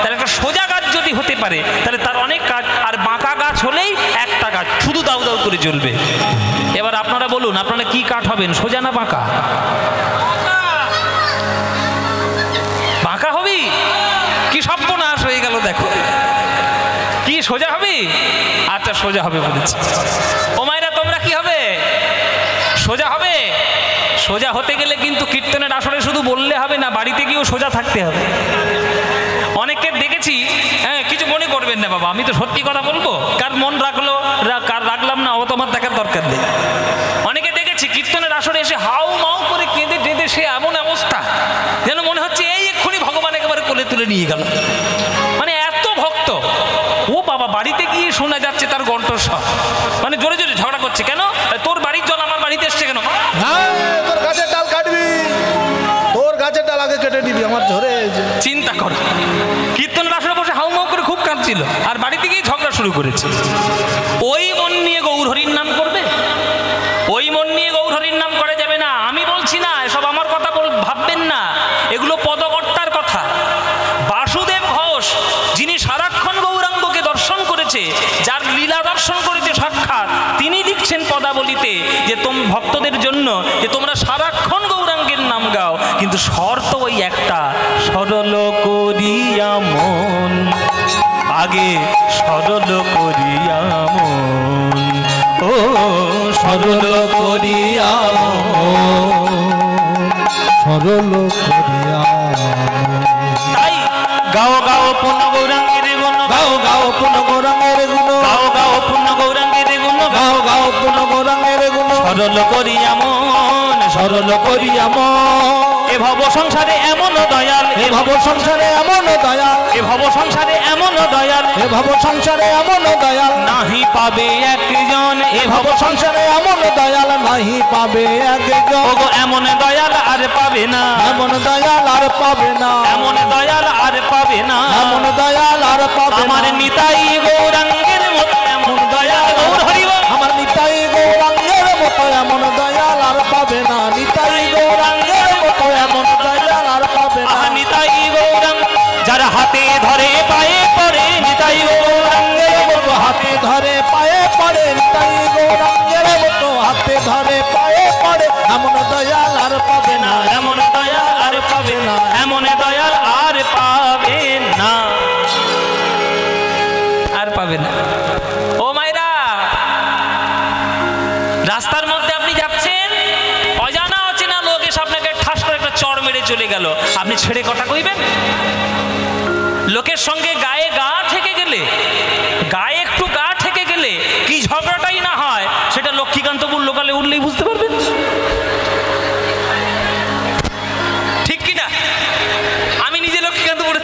তাহলে একটা সোজা গাছ যদি হতে পারে তাহলে তার অনেক কাজ, আর বাঁকা গাছ হলেই একটা গাছ শুধু দাউ দাউ করে জ্বলবে। এবার আপনারা বলুন, আপনারা কি কাঠ হবেন, সোজা না বাঁকা? বাঁকা হবি? কি সর্বনাশ হয়ে গেল দেখো। কি সোজা হবে? আচ্ছা সোজা হবে বলেছি। ও মায়েরা, তোমরা কি হবে? সোজা হবে। সোজা হতে গেলে কিন্তু কীর্তনের আসরে শুধু বললে হবে না, বাড়িতে গিয়েও সোজা থাকতে হবে। অনেককে দেখেছি, হ্যাঁ কিছু মনে করবেন না বাবা, আমি তো সত্যি কথা বলবো, কার মন রাখলো কার রাখলাম না ও তোমার দেখার দরকার নেই। অনেকে দেখেছি কীর্তনের আসরে এসে হাউ মাউ করে কেঁদে টেঁদে সে এমন অবস্থা যেন মনে হচ্ছে এই এক্ষুনি ভগবান একেবারে কোলে তুলে নিয়ে গেল। মানে এত ভক্ত। ও বাবা, বাড়িতে গিয়ে শোনা যাচ্ছে তার কণ্ঠস্বর, মানে জোরে জোরে ঝগড়া করছে। কেন? তোর বাড়ির জল আমার বাড়িতে এসছে কেন? হ্যাঁ, তোর গাছের ডাল কাটবি, তোর গাছের ডাল আগে কেটে নিবি, আমার ধরে। চিন্তা করো, কীর্তনের আসরে বসে হাউমাউ করে খুব কাঁদছিল, আর বাড়িতে গিয়ে ঝগড়া শুরু করেছে। ওই মন নিয়ে গৌর হরির নাম করবে? ওই মন নিয়ে গৌর হরির নাম করা যাবে না। আমি বলছি না, এসব আমার কথা ভাববেন না, এগুলো পদকর্তার কথা। বাসুদেব ঘোষ, যিনি সারাক্ষণ গৌরাঙ্গকে দর্শন করেছে, যার লীলা দর্শন করেছে সাক্ষাৎ, তিনি লিখছেন পদাবলিতে যে ভক্তদের জন্য যে তোমরা সারাক্ষণ গৌরাঙ্গের নাম গাও, কিন্তু শর্ত ওই একটা, সরল করিয়া মন, আগে সরল করিয়া মন, ও সরল করিয়া মন, সরল করিয়া। তাই গাও গাও পুণ্য গৌরাঙ্গের গুণ, গাও গাও পুণ্য গৌরাঙ্গের গুণ, গাও গাও পুণ্য গৌরাঙ্গের গুণ, গাও গাও পুণ্য গৌরাঙ্গের গুণ, সরল করিয়া মন, সরল করিয়া মন। এ ভব সংসারে এমন দয়াল, এ ভব সংসারে এমন দয়াল, এ ভব সংসারে এমন দয়াল, এ ভব সংসারে এমন দয়াল, নাহি পাবে একজন। এ ভব সংসারে এমন দয়াল, নাহি পাবে একজন। ওগো এমন দয়াল আর পাবে না, এমন দয়াল আর পাবে না, এমন দয়াল আর পাবে না, এমন দয়াল আর পাবে না। আমার নিতাই গৌরাঙ্গের মতো এমন দয়াল গৌর হরি বল। আমার নিতাই গৌরাঙ্গের মতো এমন দয়াল আর পাবে না, নিতাই গৌরাঙ্গের মতো এমন দয়াল আর পাবে না। নিতাই গৌরাঙ্গ, যারা হাতে ধরে পায়ে পড়ে, নিতাই গৌরাঙ্গের মতো হাতে ধরে পায়ে পড়ে, নিতাই গৌরাঙ্গের মতো হাতে ধরে পায়ে পড়ে, এমন দয়াল আর পাবে না, এমন দয়াল আর পাবে না, এমন দয়াল আর পাবে না, আর পাবে না। ও মাইরা, রাস্তার মধ্যে আপনি যাচ্ছেন, অজানা অচেনা লোক এসে আপনাকে ঠাস করে একটা চড় মেরে চলে গেল, আপনি ছেড়ে কথা কইবেন? লোকের সঙ্গে গায়ে গা ঠেকে গেলে, গায়ে একটু গা ঠেকে গেলে কি ঝগড়াটাই না হয়, সেটা লক্ষ্মীকান্তপুর লোকালে উঠলেই বুঝতে পারবেন। ঠিক কিনা? আমি নিজে লক্ষ্মীকান্তপুরে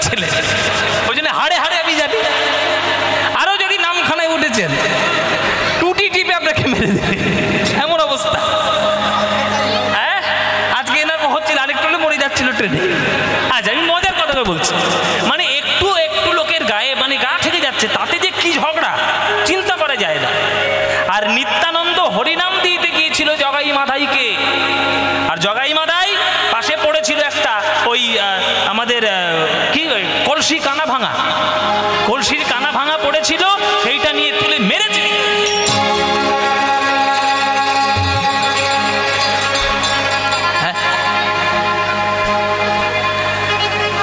কলসির কানা ভাঙা পড়েছিল, সেইটা নিয়ে তুলে মেরেছে।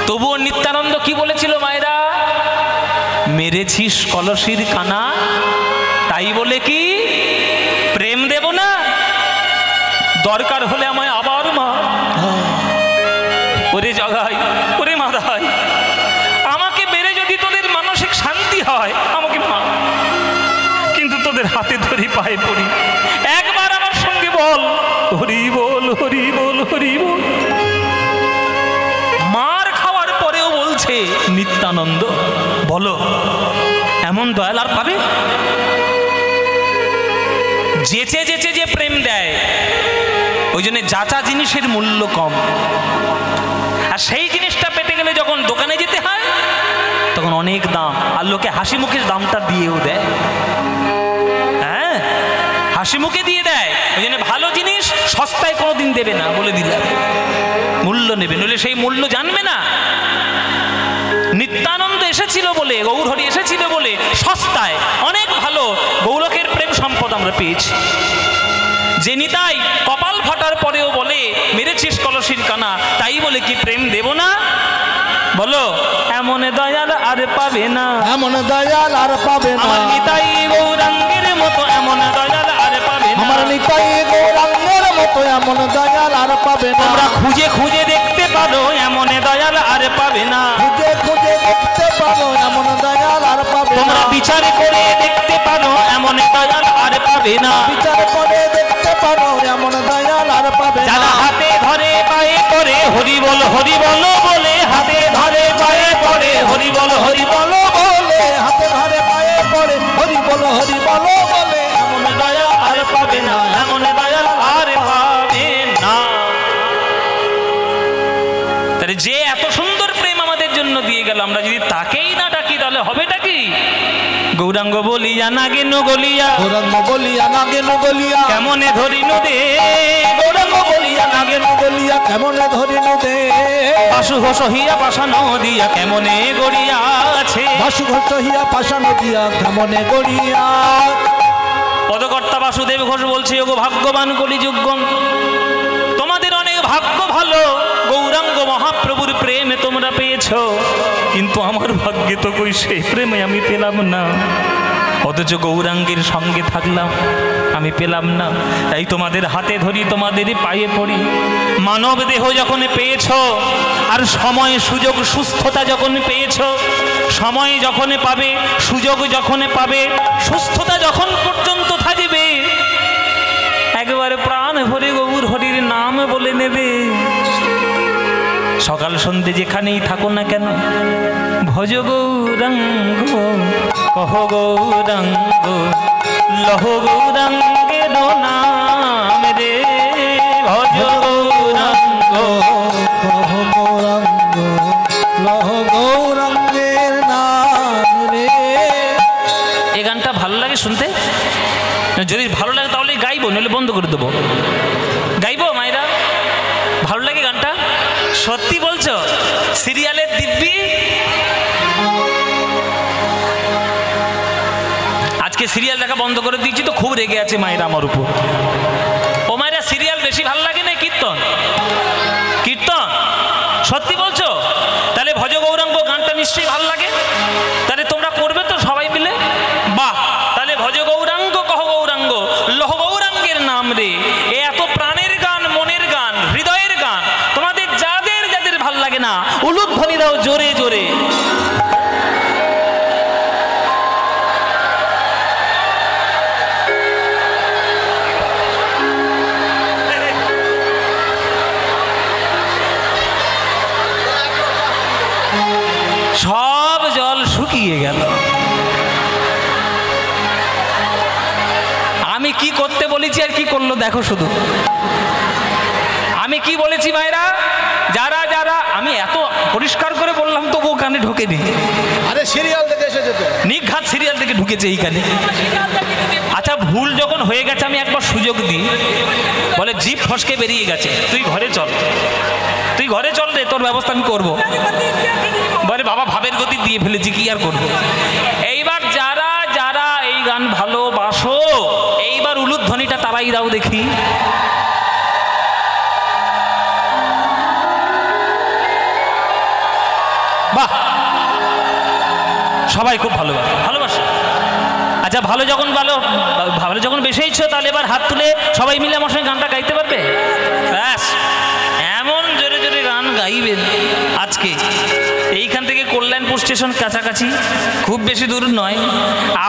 তবুও নিত্যানন্দ কি বলেছিল মায়েরা? মেরেছিস কলসির কানা, তাই বলে কি প্রেম দেব না? দরকার হলে আমায় আবার মা। ওরে জগাই, ওরে মাদাই, আমাকে মেরে যদি তোদের মানসিক শান্তি হয় আমাকে মা, কিন্তু তোদের হাতে ধরি পায়ে পড়ি, একবার আমার সঙ্গে বল হরি বল, হরি বল, হরি বল। মার খাওয়ার পরেও বলছে নিত্যানন্দ, বলো এমন দয়াল আর পাবে? যেচে যেচে যে প্রেম দেয়, ওই জন্য যাচা জিনিসের মূল্য কম। আর সেই জিনিসটা পেতে গেলে যখন দোকানে যেতে হয় তখন অনেক দাম, আর লোকে হাসি মুখের দামটা দিয়েও দেয়। হ্যাঁ, হাসি মুখে দিয়ে দেয়। ওই জন্য ভালো জিনিস সস্তায় কোনোদিন দেবে না, বলে দিলাম। মূল্য নেবে, নইলে সেই মূল্য জানবে না। নিত্যানন্দ এসেছিল বলে, গৌরহরি এসেছিল বলে সস্তায় অনেক ভালো গৌরকের প্রেম সম্পদ আমরা পেয়েছি। যে নিতাই কপাল ফাটার পরেও বলে মেরেছিস কলসির কানা, তাই বলে কি প্রেম দেব না? বলো এমন দয়াল আর পাবে না, এমন দয়াল আর পাবে না। আমার নিতাই গৌরাঙ্গের মতো এমন দয়াল আর পাবে না। আমার নিতাই গৌরাঙ্গের মতো এমন দয়াল আর পাবে না। তোমরা খুঁজে খুঁজে দেখতে পারো এমন দয়াল আর পাবে না। খুঁজে খুঁজে দেখতে পারো এমন দয়াল আর পাবে না। তোমরা বিচার করে দেখতে পারো এমন দয়াল আর পাবে না। বিচার করে দেখতে পারো এমন দয়াল আর পাবে না। যারা হাতে ধরে পায়ে পড়ে হরি বল, হরি বল বলে, হাতে ধরে পায়ে পড়ে হরি বল, হরি বল বলে, হাতে ধরে পায়ে পড়ে হরি বল, হরি বল বলে, এমন দয়াল আর পাবে না, এমন দয়াল আর পাবে না। তাহলে যে এত সুন্দর প্রেম আমাদের জন্য দিয়ে গেল, আমরা যদি তাকেই না ডাকি তাহলে হবেটা কি? গৌরাঙ্গ বলিয়া নাগে নগলিয়া, গৌরাঙ্গ বলিয়া নাগে নগলিয়া, কেমনে ধরিনু দে। গৌরাঙ্গ বলিয়া নাগে নগলিয়া, কেমনে ধরিনু দে। পাশু সহিয়া পাশানো দিয়া কেমনে গড়িয়া আছে। বাসু ঘোষ হিয়া পাশানো দিয়া কেমনে গড়িয়া। পদকর্তা বাসুদেব ঘোষ বলছে, ওগো ভাগ্যবান কলিযুগগণ, তোমাদের অনেক ভাগ্য ভালো, গৌরাঙ্গ মহাপ্রভুর প্রেমে তোমরা পেয়েছো, কিন্তু আমার ভাগ্যে তো কই সেই প্রেমে আমি পেলাম না। অথচ গৌরাঙ্গের সঙ্গে থাকলাম, আমি পেলাম না। তাই তোমাদের হাতে ধরি, তোমাদের পায়ে পড়ি। মানব দেহ যখন পেয়েছো, আর সময় সুযোগ সুস্থতা যখন পেয়েছো, সময় যখন পাবে, সুযোগ যখন পাবে, সুস্থতা যখন পর্যন্ত থাকবে, একবারে প্রাণ ভরে গৌর হরির নাম বলে নেবে। সকাল সন্ধ্যে যেখানেই থাকো না কেন, ভজ গৌরাঙ্গ, কহ গৌরাঙ্গ, লহ গৌরাঙ্গের নাম রে, ভজ গৌরাঙ্গ, কহ গৌরাঙ্গ, লহ গৌরাঙ্গের নাম রে। এই গানটা ভালো লাগে শুনতে? যদি ভালো লাগে তাহলে গাইবো, নইলে বন্ধ করে দেবো। গাইবো মায়েরা? ভালো লাগে গানটা? সত্যি বলছো? সিরিয়ালের দিব্যি আজকে সিরিয়াল দেখা বন্ধ করে দিয়েছি তো, খুব রেগে আছে মায়েরা আমার উপর। ও মায়েরা, সিরিয়াল বেশি ভালো লাগে না কীর্তন? কীর্তন সত্যি বলছো? তাহলে ভজ গৌরাঙ্গ গানটা নিশ্চয়ই ভালো লাগে। তাহলে তোমরা করবে তো সবাই মিলে? বাহ! তাহলে ভজ গৌরাঙ্গ, কহ গৌরাঙ্গ, লহ গৌরাঙ্গের নাম রে। এ এত প্রাণের গান, মনের গান, হৃদয়ের গান, তোমাদের যাদের যাদের ভাল লাগে না, উলুধ্বনি দাও জোরে জোরে। সব জল শুকিয়ে গেল। আমি কি করতে বলেছি আর কি করলো দেখো শুধু। আমি কি বলেছি মায়েরা? যারা যারা, আমি এত পরিষ্কার করে বললাম তবু কানে ঢোকেনি। আরে সিরিয়াল দেখে এসেছে তো। নিঘাত সিরিয়াল থেকে ঢুকেছে এই কানে। আচ্ছা ভুল যখন হয়ে গেছে আমি একবার সুযোগ দিই। বলে জিভ ফসকে বেরিয়ে গেছে, তুই ঘরে চল, তুই ঘরে চল রে, তোর ব্যবস্থা আমি করবো। বলে বাবা ভাবের গতি দিয়ে ফেলেছি, কি আর করবো। এইবার যারা যারা এই গান ভালোবাসো এইবার উলুধ্বনিটা তারাই দাও দেখি। বাহ, সবাই খুব ভালোবাসে। আচ্ছা ভালো যখন বেসেইছো তাহলে এবার হাত তুলে সবাই মিলে আমার সঙ্গে গানটা গাইতে পারবে। ব্যাস, এমন জোরে জোরে গান গাইবেন আজকে। এইখান থেকে কল্যাণপুর স্টেশন কাছাকাছি, খুব বেশি দূর নয়।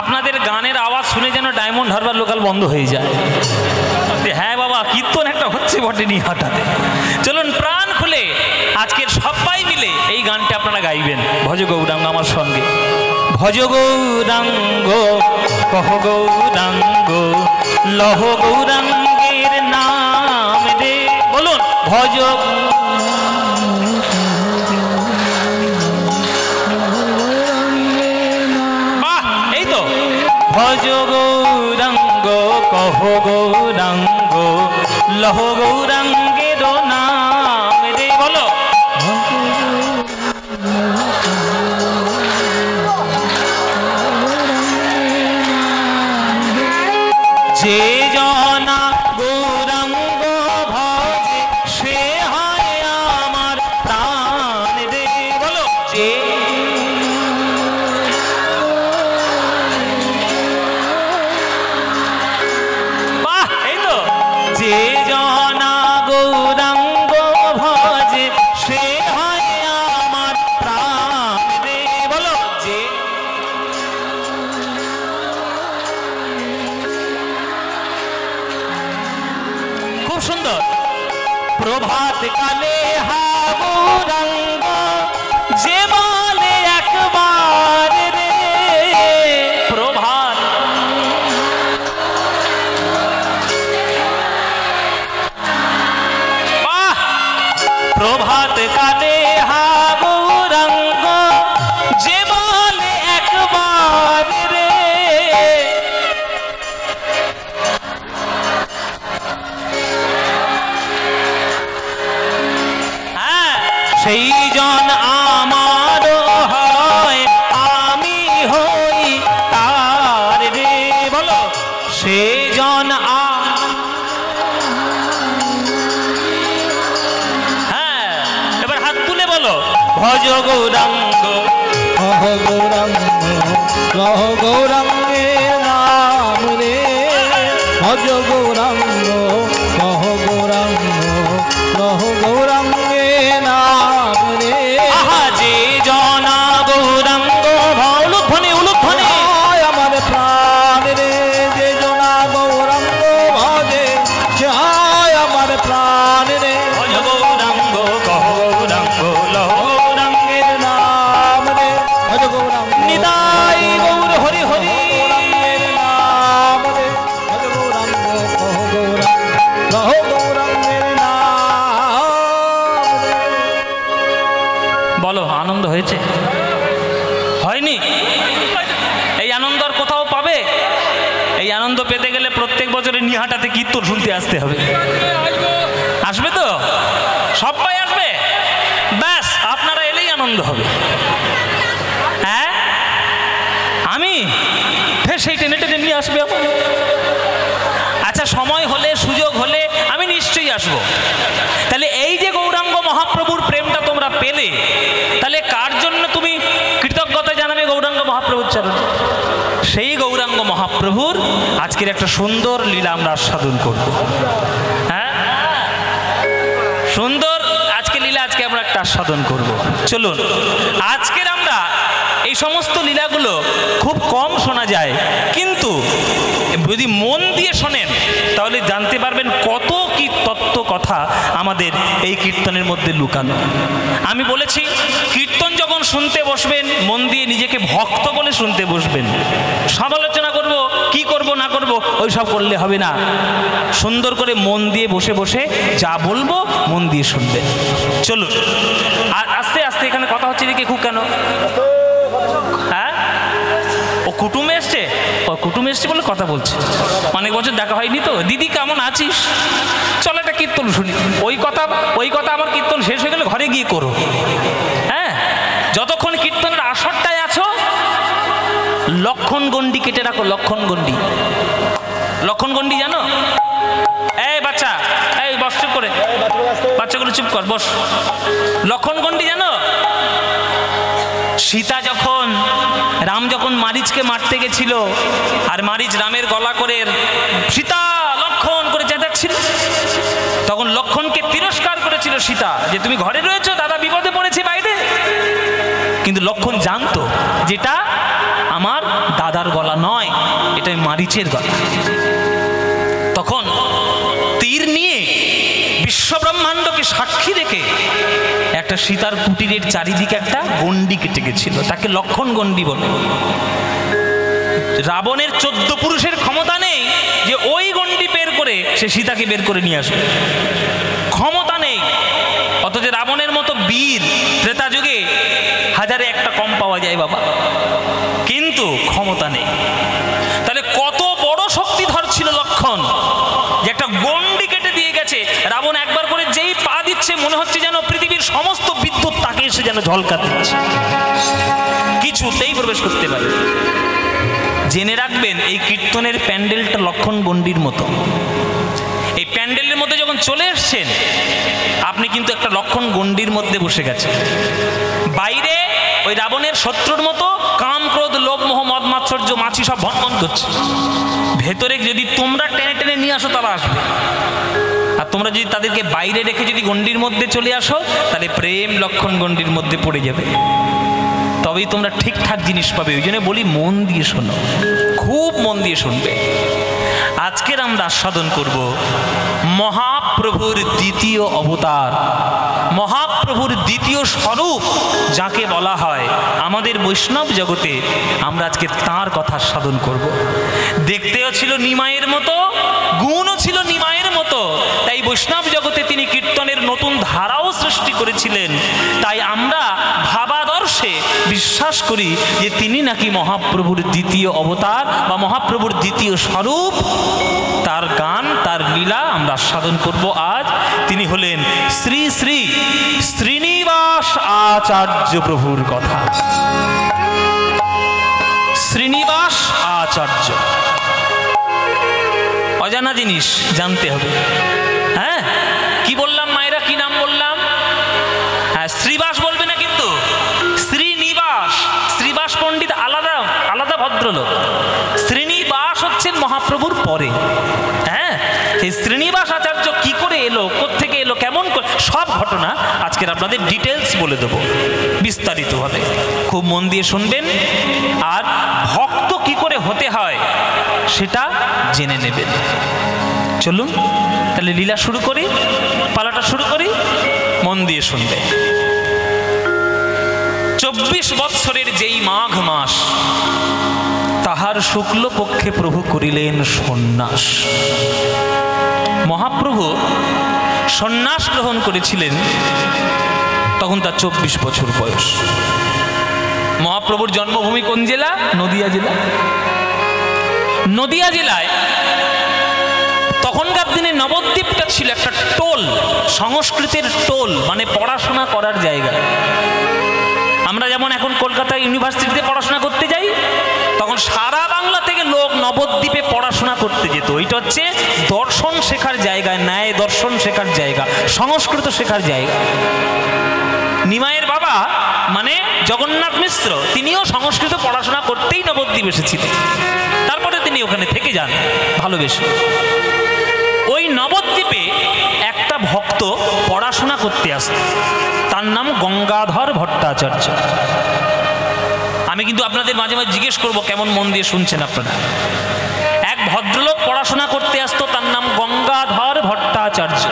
আপনাদের গানের আওয়াজ শুনে যেন ডায়মন্ড হারবার লোকাল বন্ধ হয়ে যায়। হ্যাঁ বাবা, কীর্তন একটা হচ্ছে বটে নি হঠাৎ। চলুন প্রাণ খুলে আজকের সবাই মিলে এই গানটা আপনারা গাইবেন। ভজ গৌরাঙ্গ আমার সঙ্গে। ভজ গৌরাঙ্গ কহ গৌরাঙ্গ লহ গৌরাঙ্গের নাম রে। বলুন ভজ। বাহ, এই তো। ভজ গৌরাঙ্গ কহ গৌরাঙ্গ লহ গৌরাঙ্গের নাম রে। বলো যে জনা গৌরাঙ্গ ভজে সে হয় আমার প্রাণ রে। বলো যে। বাহ, এই তো। যে জনা গৌরাঙ্গ ভজে সে হয় আমার প্রাণ রে। বলো যে। খুব সুন্দর। প্রভাত কালে হা গৌরাঙ্গ যে বলে একবার রে। প্রভাত। বাহ, প্রভাত কালে হা গৌরাঙ্গ যে বলে একবার রে। সেই জন আমার হয় আমি হই তার রে। বলো সেই জন। হ্যাঁ, এবার হাত তুলে বলো ভজ গৌরাঙ্গ কহ গৌরাঙ্গ লহ গৌরাঙ্গের নাম রে। ভজ গৌরাঙ্গ কহ গৌরাঙ্গ লহ গৌরাঙ্গের নাম রে। আহা যে জনা গৌরাঙ্গ উলুধ্বনি উলুধ্বনি আমার প্রাণ রে। যে জনা গৌরাঙ্গ ভজে সে হয় আমার প্রাণ রে। ভজ গৌরাঙ্গ কহ গৌরাঙ্গ লহ গৌরাঙ্গের নাম রে। ভজ গৌরাঙ্গ নিতাই গৌর হরি হরি। গৌরাঙ্গের নাম রে। ভজ গৌরাঙ্গ কহ গৌরাঙ্গ লহ গৌরাঙ্গের নাম রে। বলো আনন্দ হয়েছে? হয়নি? এই আনন্দ আর কোথাও পাবে? এই আনন্দ পেতে গেলে প্রত্যেক বছরে নিহাটাতে কীর্তন শুনতে আসতে হবে। আসবে তো? সবাই আসবে? ব্যাস, আপনারা এলেই আনন্দ হবে। হ্যাঁ, আমি ফের সেই টেনে টেনে নিয়ে আসবে। আচ্ছা সময় হলে সুযোগ হলে আমি নিশ্চয়ই আসবো। তাহলে এই যে গৌরাঙ্গ মহাপ্রভুর প্রেমটা তোমরা পেলে, তাহলে কার জন্য তুমি কৃতজ্ঞতা জানাবে? গৌরাঙ্গ মহাপ্রভুর চরণে। সেই গৌরাঙ্গ মহাপ্রভুর আজকের একটা সুন্দর লীলা আমরা আস্বাদন করব। হ্যাঁ, সুন্দর আজকে লীলা আজকে আমরা একটা আস্বাদন করব। চলুন, আজকের আমরা এই সমস্ত লীলাগুলো খুব কম শোনা যায়, কিন্তু যদি মন দিয়ে শোনেন তাহলে জানতে পারবেন কত কি তত্ত্ব কথা আমাদের এই কীর্তনের মধ্যে লুকানো। আমি বলেছি কীর্তন যখন শুনতে বসবেন মন দিয়ে নিজেকে ভক্ত বলে শুনতে বসবেন। সমালোচনা করব কি করব না করব ওই সব করলে হবে না। সুন্দর করে মন দিয়ে বসে বসে যা বলবো মন দিয়ে শুনবে। চলুন, আর আস্তে আস্তে এখানে কথা হচ্ছে দেখে খুব কেন, হ্যাঁ ও কুটুমে এসছে, ও কুটুমে এসছে বলে কথা বলছে, অনেক বছর দেখা হয়নি তো। দিদি কেমন আছিস, চল একটা কীর্তন শুনি। ওই কথা আমার কীর্তন শেষ হয়ে গেলে ঘরে গিয়ে করো। হ্যাঁ, যতক্ষণ কীর্তনের আসরটায় আছো লক্ষণ গণ্ডি কেটে রাখো। লক্ষণ গণ্ডি জানো? এই বাচ্চা, এই বস, চুপ করে, বাচ্চাগুলো চুপ কর, বস। লক্ষণ গণ্ডি জানো? সীতা যখন, রাম যখন মারিচকে মারতে গেছিল আর মারিচ রামের গলা করে সীতা লক্ষণ করে চেঁচাচ্ছিল, তখন লক্ষণকে তিরস্কার করেছিল সীতা যে তুমি ঘরে রয়েছো, দাদা বিপদে পড়েছে বাইরে। কিন্তু লক্ষণ জানতো যেটা আমার দাদার গলা নয়, এটা মারিচের গলা। তখন তীর নিয়ে বিশ্বব্রহ্মাণ্ডকে সাক্ষী রেখে একটা সীতার কুটিরের চারিদিকে একটা গণ্ডি কেটে গেছিল, তাকে লক্ষণ গণ্ডি বলে। রাবণের 14 পুরুষের ক্ষমতা নেই যে ওই গণ্ডি বের করে সে সীতাকে বের করে নিয়ে আসবে, ক্ষমতা নেই। অথচ রাবণের মতো বীর ত্রেতা যুগে 1000-এ একটা কম পাওয়া যায় বাবা, কিন্তু ক্ষমতা নেই। তাহলে কত বড় শক্তিধর ছিল লক্ষণ যে একটা গণ্ডি কেটে দিয়ে গেছে। রাবণ একবার করে যেই পা দিচ্ছে মনে হচ্ছে যেন পৃথিবীর সমস্ত বিদ্যুৎ তাকে এসে যেন ঝলকা দিচ্ছে, কিছুতেই প্রবেশ করতে পারে। জেনে রাখবেন এই কীর্তনের প্যান্ডেলটা লক্ষণ গণ্ডির মতো। এই প্যান্ডেলের মধ্যে যখন চলে এসছেন আপনি কিন্তু একটা লক্ষণ গণ্ডির মধ্যে বসে গেছেন। বাইরে ওই রাবণের শত্রুর মতো কাম, ক্রোধ, লোভ, মোহ, মদ, মাৎসর্য, মাছি সব ভনভন করছে। ভেতরে যদি তোমরা টেনে টেনে নিয়ে আসো তারা আসবে, আর তোমরা যদি তাদেরকে বাইরে রেখে যদি গণ্ডির মধ্যে চলে আসো তাহলে প্রেম লক্ষণ গণ্ডির মধ্যে পড়ে যাবে, তবেই তোমরা ঠিকঠাক জিনিস পাবে। ওই জন্য বলি মন দিয়ে শোনো, খুব মন দিয়ে শুনবে। আজকের আমরা আস্বাদন করব মহাপ্রভুর দ্বিতীয় অবতার, মহাপ্রভুর দ্বিতীয় স্বরূপ যাকে বলা হয় আমাদের বৈষ্ণব জগতে। আমরা আজকে তাঁর কথা সাধন করব। দেখতেও ছিল নিমাইয়ের মতো, গুণও ছিল নিমাইয়ের মতো, তাই বৈষ্ণব জগতে তিনি কীর্তনের নতুন ধারাও সৃষ্টি করেছিলেন। তাই আমরা ভাবাদর্শে বিশ্বাস করি যে তিনি নাকি মহাপ্রভুর দ্বিতীয় অবতার বা মহাপ্রভুর দ্বিতীয় স্বরূপ। তার গান, তার লীলা আমরা আস্বাদন করব আজ। তিনি হলেন শ্রী শ্রী শ্রীনিবাস আচার্য প্রভুর কথা। শ্রীনিবাস আচার্য অজানা জিনিস, জানতে হবে। হ্যাঁ, কি বললাম মায়েরা, কি নাম বললাম? হ্যাঁ, শ্রীবাস বলবে না কিন্তু, শ্রীনিবাস। শ্রীবাস পণ্ডিত আলাদা আলাদা ভদ্রলোক, শ্রীনিবাস হচ্ছেন মহাপ্রভুর পরে। হ্যাঁ, সেই শ্রীনিবাস আচার্য কি করে এলো, কোত্থেকে এলো, কেমন করে, সব ঘটনা আজকের আপনাদের ডিটেলস বলে দেবো বিস্তারিতভাবে। খুব মন দিয়ে শুনবেন, আর ভক্ত কি করে হতে হয় সেটা জেনে নেবেন। চলুন তাহলে লীলা শুরু করি, পালাটা শুরু করি, মন দিয়ে শুনবে। 24 বৎসরের যেই মাঘ মাস, তাহার শুক্লপক্ষে প্রভু করিলেন সন্ন্যাস। মহাপ্রভু সন্ন্যাস গ্রহণ করেছিলেন, তখন তার 24 বছর বয়স। মহাপ্রভুর জন্মভূমি কোন জেলা? নদিয়া জেলা। নদিয়া জেলায় তখনকার দিনে নবদ্বীপটা ছিল একটা টোল, সংস্কৃতের টোল, মানে পড়াশোনা করার জায়গা। আমরা যেমন এখন কলকাতা ইউনিভার্সিটিতে পড়াশোনা করতে যাই, তখন সারা বাংলা থেকে লোক নবদ্বীপে পড়াশোনা করতে যেত। এটা হচ্ছে দর্শন শেখার জায়গা, ন্যায় দর্শন শেখার জায়গা, সংস্কৃত শেখার জায়গা। নিমাইয়ের বাবা মানে জগন্নাথ মিশ্র, তিনিও সংস্কৃত পড়াশোনা করতেই নবদ্বীপ এসেছিলেন। তারপরে তিনি ওখানে থেকে যান ভালোবেসে। ওই নবদ্বীপে একটা ভক্ত পড়াশোনা করতে আসত, তার নাম গঙ্গাধর ভট্টাচার্য। আমি কিন্তু আপনাদের মাঝে মাঝে জিজ্ঞেস করবো কেমন মন দিয়ে শুনছেন আপনারা। এক ভদ্রলোক পড়াশোনা করতে আসতো, তার নাম গঙ্গাধর ভট্টাচার্য।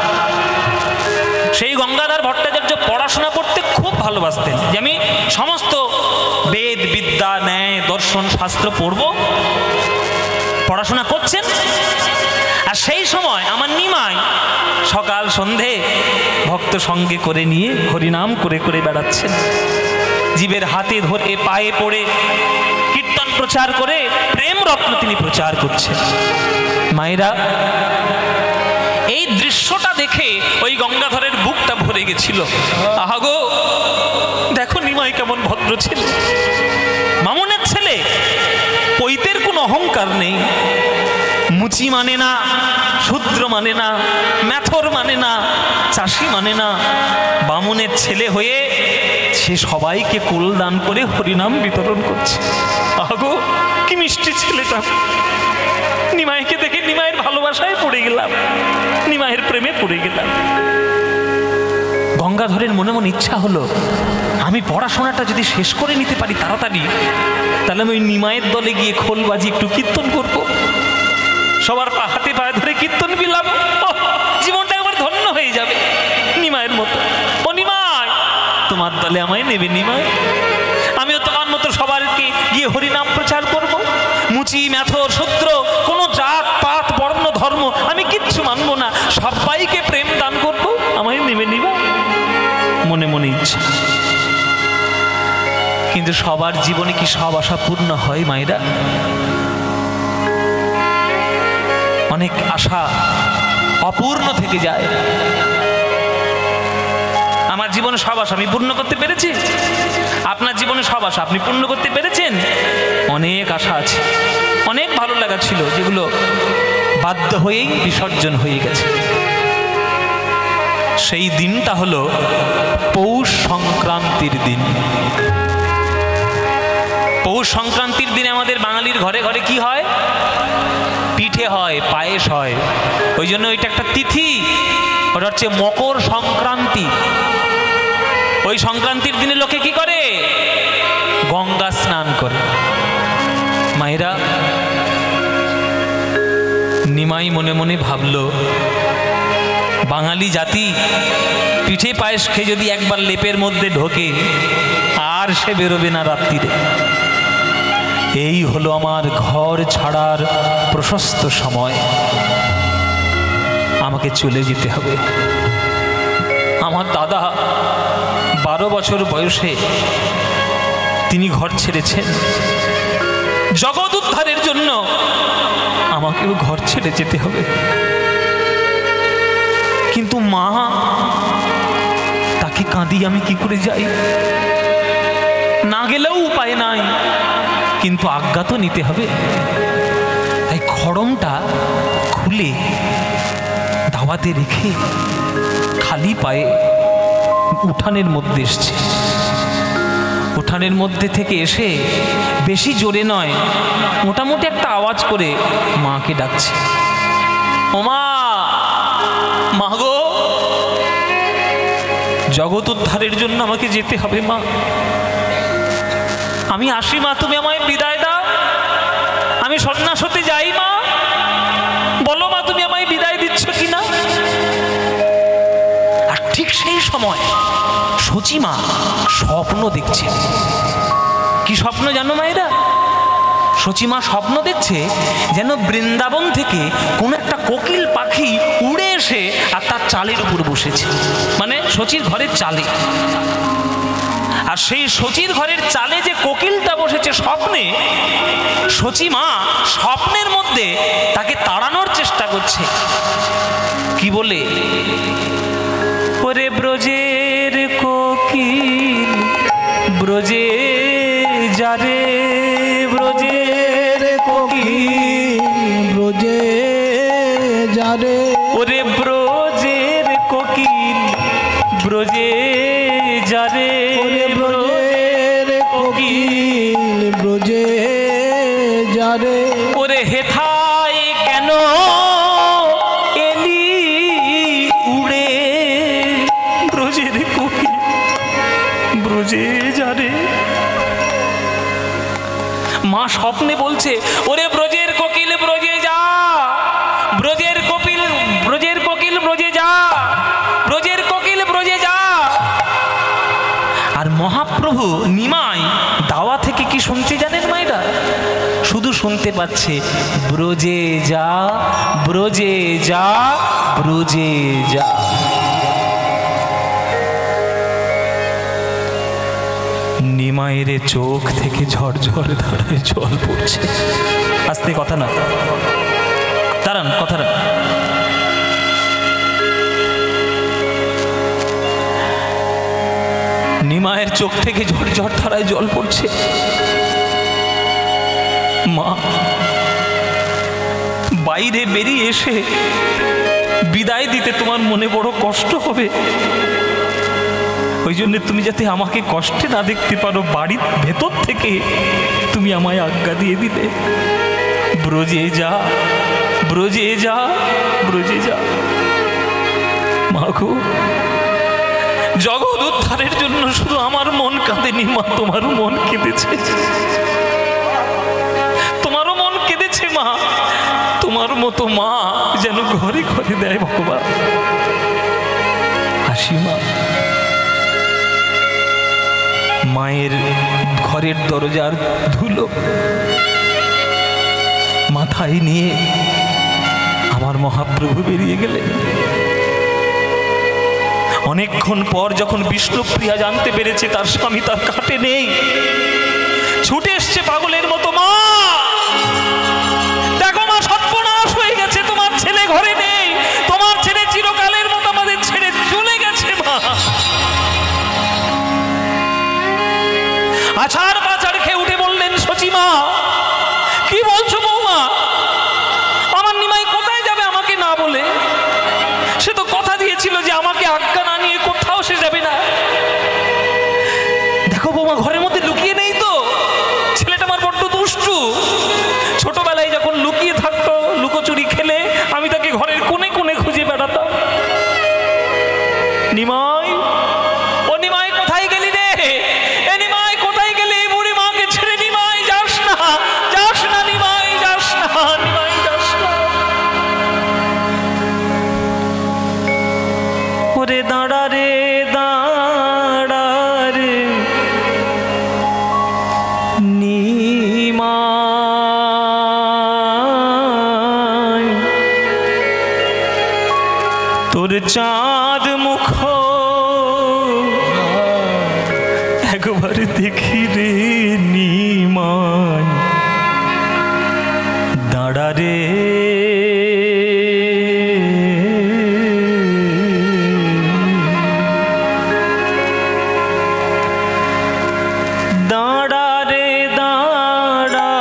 সেই গঙ্গাধর ভট্টাচার্য পড়াশোনা করতে খুব ভালোবাসতেন, যে আমি সমস্ত বেদ বিদ্যা, ন্যায়, দর্শন, শাস্ত্র পড়ব। পড়াশোনা করছেন। আর সেই সময় আমার নিমাই সকাল সন্ধে ভক্ত সঙ্গে করে নিয়ে হরিনাম করে করে বেড়াচ্ছেন, জীবের হাতে ধরে পায়ে পড়ে কীর্তন প্রচার করে প্রেম রত্ন তিনি প্রচার করছেন। মায়েরা, এই দৃশ্যটা দেখে ওই গঙ্গাধরের বুকটা ভরে গেছিল। আহাগো, দেখো নিমাই কেমন ভদ্র ছেলে, মামুনের ছেলে, পৈতের কোনো অহংকার নেই, মুচি মানে না, শূদ্র মানে না, ম্যাথর মানে না, চাষি মানে না, বামুনের ছেলে হয়ে সে সবাইকে কুল দান করে হরিনাম বিতরণ করছে। আহাগো, কি মিষ্টি ছেলেটা। নিমাইকে দেখে নিমাইয়ের ভালোবাসায় পড়ে গেলাম, নিমাইয়ের প্রেমে পড়ে গেলাম। গঙ্গাধরের মনে মনে ইচ্ছা হলো, আমি পড়াশোনাটা যদি শেষ করে নিতে পারি তাড়াতাড়ি, তাহলে আমি ওই নিমাইয়ের দলে গিয়ে খোল বাজি একটু কীর্তন করব, সবার হাতে পায়ে ধরে কীর্তন বিলাম, জীবনটা একবার ধন্য হয়ে যাবে নিমাইয়ের মতো। ও নিমাই, তোমার দলে আমায় নেবে নিমাই? আমিও তোমার মতো সবারকে গিয়ে হরিনাম প্রচার করব। মুচি ম্যাথর শূদ্র কোনো জাত পাত বর্ণ ধর্ম আমি কিচ্ছু মানব না, সবাইকে প্রেম দান করব, আমায় নেবে নিবা? মনে মনে ইচ্ছা। কিন্তু সবার জীবনে কি সব আশা পূর্ণ হয় মায়েরা? অনেক আশা অপূর্ণ থেকে যায়। আমার জীবনে সব আশা আমি পূর্ণ করতে পেরেছি, আপনার জীবনে সব আশা আপনি পূর্ণ করতে পেরেছেন? অনেক আশা আছে, অনেক ভালো লাগা ছিল, যেগুলো বাধ্য হয়েই বিসর্জন হয়ে গেছে। সেই দিনটা হলো পৌষ সংক্রান্তির দিন। পৌষ সংক্রান্তির দিনে আমাদের বাঙালির ঘরে ঘরে কি হয়? পিঠে হয়, পায়েস হয়। ওই জন্য ওইটা একটা তিথি, ওটা হচ্ছে মকর সংক্রান্তি। ওই সংক্রান্তির দিনে লোকে কি করে? গঙ্গা স্নান করে। মায়েরা, নিমাই মনে মনে ভাবল, বাঙালি জাতি পিঠে পায়েস খেয়ে যদি একবার লেপের মধ্যে ঢোকে আর সে বেরোবে না রাত্রিরে। এই হলো আমার ঘর ছাড়ার প্রশস্ত সময়, আমাকে চলে যেতে হবে। আমার দাদা 12 বছর বয়সে তিনি ঘর ছেড়েছেন, জগৎ উদ্ধারের জন্য আমাকেও ঘর ছেড়ে যেতে হবে। কিন্তু মা, তাকে কাঁদি আমি কি করে যাই? না গেলেও উপায় নাই, কিন্তু আজ্ঞা তো নিতে হবে। তাই খড়মটা খুলে দাওয়াতে রেখে খালি পায়ে উঠানের মধ্যে এসছে। উঠানের মধ্যে থেকে এসে বেশি জোরে নয়, মোটামুটি একটা আওয়াজ করে মাকে ডাকছে, ও মা, মা গো, জগৎ উদ্ধারের জন্য আমাকে যেতে হবে মা, আমি আসি মা, তুমি আমায় বিদায় দাও, আমি সন্ন্যাস হতে যাই মা, বলো মা তুমি আমায় বিদায় দিচ্ছ কিনা। আর ঠিক সেই সময় সচিমা স্বপ্ন দেখছে। কি স্বপ্ন জানো মায়েরা? সচিমা স্বপ্ন দেখছে যেন বৃন্দাবন থেকে কোনো একটা কোকিল পাখি উড়ে এসে আর তার চালের উপর বসেছে, মানে সচির ঘরের চালে। আর সেই সচির ঘরের চালে যে কোকিলটা বসেছে স্বপ্নে, সচিমা স্বপ্নের মধ্যে তাকে তাড়ানোর চেষ্টা করছে। কি বলে? ওরে ব্রজের কোকিল ব্রজে যারে, ব্রজের কোকিল ব্রজে যারে, ওরে ব্রজের কোকিল ব্রজে যারে, ব্রজের কোকিল ব্রজে যারে, ওরে হেথায় কেন এলি উড়ে, ব্রজের কোকিল ব্রজে যারে। মা স্বপ্নে বলছে, ওরে ব্রজের কোকিল ব্রজে যা, ব্রজের কোকিল ব্রজের কোকিল ব্রজে যা, ব্রজের কোকিল ব্রজে যা। আর মহাপ্রভু নিমাই দাওয়া থেকে কি শুনছে জানেন মায়েরা? শুধু শুনতে পাচ্ছে, ব্রজে যা, ব্রজে যা, ব্রজে যা। নিমাইয়ের চোখ থেকে ঝরঝর ধারায় জল পড়ছে। আস্তে কথা না, দাঁড়ান, কথা না। নিমাইয়ের চোখ থেকে ঝরঝর ধারায় জল পড়ছে। মা বাইরে বেরিয়ে এসে বিদায় দিতে তোমার মনে বড় কষ্ট হবে, ওই জন্য তুমি যাতে আমাকে কষ্টে না দেখতে পারো, বাড়ির ভেতর থেকে তুমি আমায় আজ্ঞা দিয়ে দিলে, ব্রজে যা, ব্রজে যা, ব্রজে যা। মাগো, জগৎ উদ্ধারের জন্য শুধু আমার মন কাঁদেনি মা, তোমারও মন কেঁদেছে, তোমারও মন কেঁদেছে মা। তোমার মতো মা যেন ঘরে ঘরে দেয় ভগবান। হাসি মা। মায়ের ঘরের দরজার ধুলো মাথায় নিয়ে আমার মহাপ্রভু বেরিয়ে গেলেন। অনেকক্ষণ পর যখন বিষ্ণুপ্রিয়া জানতে পেরেছে তার স্বামী তার কাটে নেই, ছুটে এসছে পাগলের মতো, মা দেখো মা, সর্বনাশ হয়ে গেছে, তোমার ছেলে ঘরে নেই, তোমার ছেলে চিরকালের মতো আমাদের ছেড়ে চলে গেছে মা। আছাড় পাছাড় খেয়ে উঠে বললেন, সচিমা কি বলছো বৌমা? আমার নিমাই কোথায় যাবে আমাকে না বলে? সে তো কথা দিয়েছিল যে আমাকে আজ্ঞা না নিয়ে কোথাও সে যাবে না। দেখো বৌমা, ঘরের মধ্যে লুকিয়ে নেই তো? ছেলেটা আমার বড্ড দুষ্টু, ছোটবেলায় যখন লুকিয়ে থাকতো, লুকোচুরি খেলে আমি তাকে ঘরের কোণে কোণে খুঁজে বেড়াতাম। নিমাই, ও নিমাই কোথায় গেলি রে? এ নিমাই কোথায় গেলি? বুড়ি মাকে ছেড়ে নিমাই যাস না, যাস না নিমাই, যাস না, নিমাই যাস না। ওরে দাঁড়া রে, দাঁড়া রে নিমাই, তোর চাঁদ মুখ একবার দেখি রে নিমাই, দাঁড়া রে দাঁড়া রে, দাঁড়া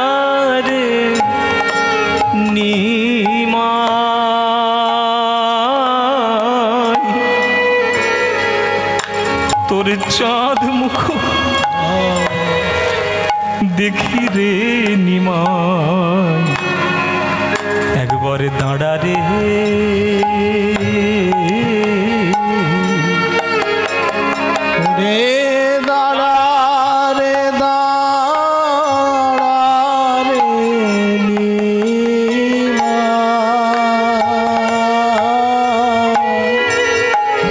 রে নিমাই, তোর চাঁদ মুখ দেখি রে নিমাই, একবার দাঁড়া রে। রে দাঁড়া রে, দাঁড়া রে নিমাই,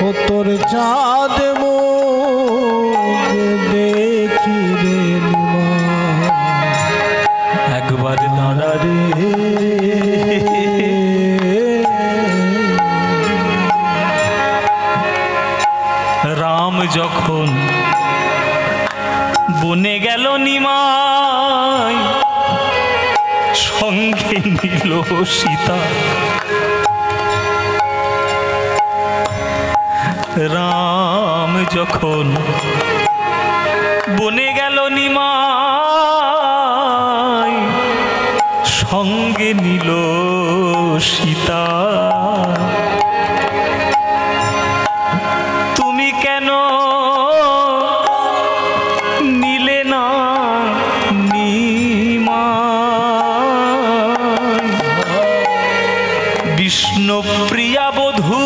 ও তোর চাঁদ মুখ দেখি রে নিমাই, একবার দাঁড়া রে। রাম যখন বনে গেল নিমাই, সঙ্গে নিল সীতা। রাম যখন বনে গেল নিমাই, সঙ্গে নিল সীতা। তুমি কেন নিলে না নিমাই, বিষ্ণুপ্রিয়া বধূ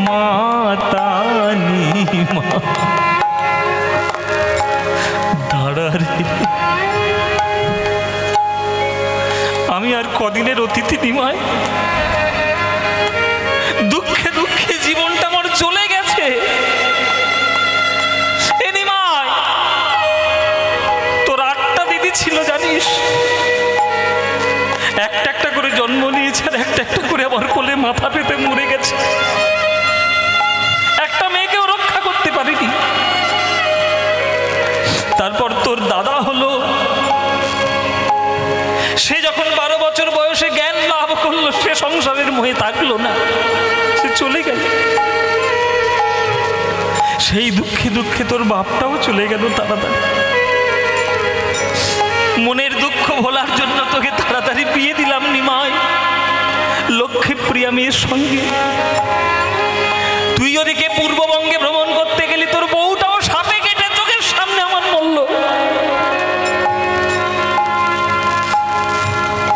মাতা নিমাই, দাঁড়া রে। আমি আর কদিনের অতিথি নিমাই, দুঃখে দুঃখে জীবনটা আমার চলে গেছে। এ নিমাই, তোর 8টা দিদি ছিল জানিস? একটা করে আবার কোলে মাথা পেতে মরে গেছে। একটা মেয়েকেও রক্ষা করতে পারিনি। তারপর তোর দাদা হলো, সে যখন 12 বছর বয়সে জ্ঞান লাভ করলো, সে সংসারের মোহে থাকলো না, সে চলে গেল। সেই দুঃখে দুঃখে তোর বাপটাও চলে গেল তাড়াতাড়ি। মনের দুঃখ ভোলার জন্য তোকে তাড়াতাড়ি বিয়ে দিলাম নিমাই, লক্ষ্মী প্রিয়া মেয়ের সঙ্গে। তুই ওদিকে পূর্ববঙ্গে ভ্রমণ করতে গেলি, তোর বউটাও সাপে কেটে চোখের সামনে আমার মরল।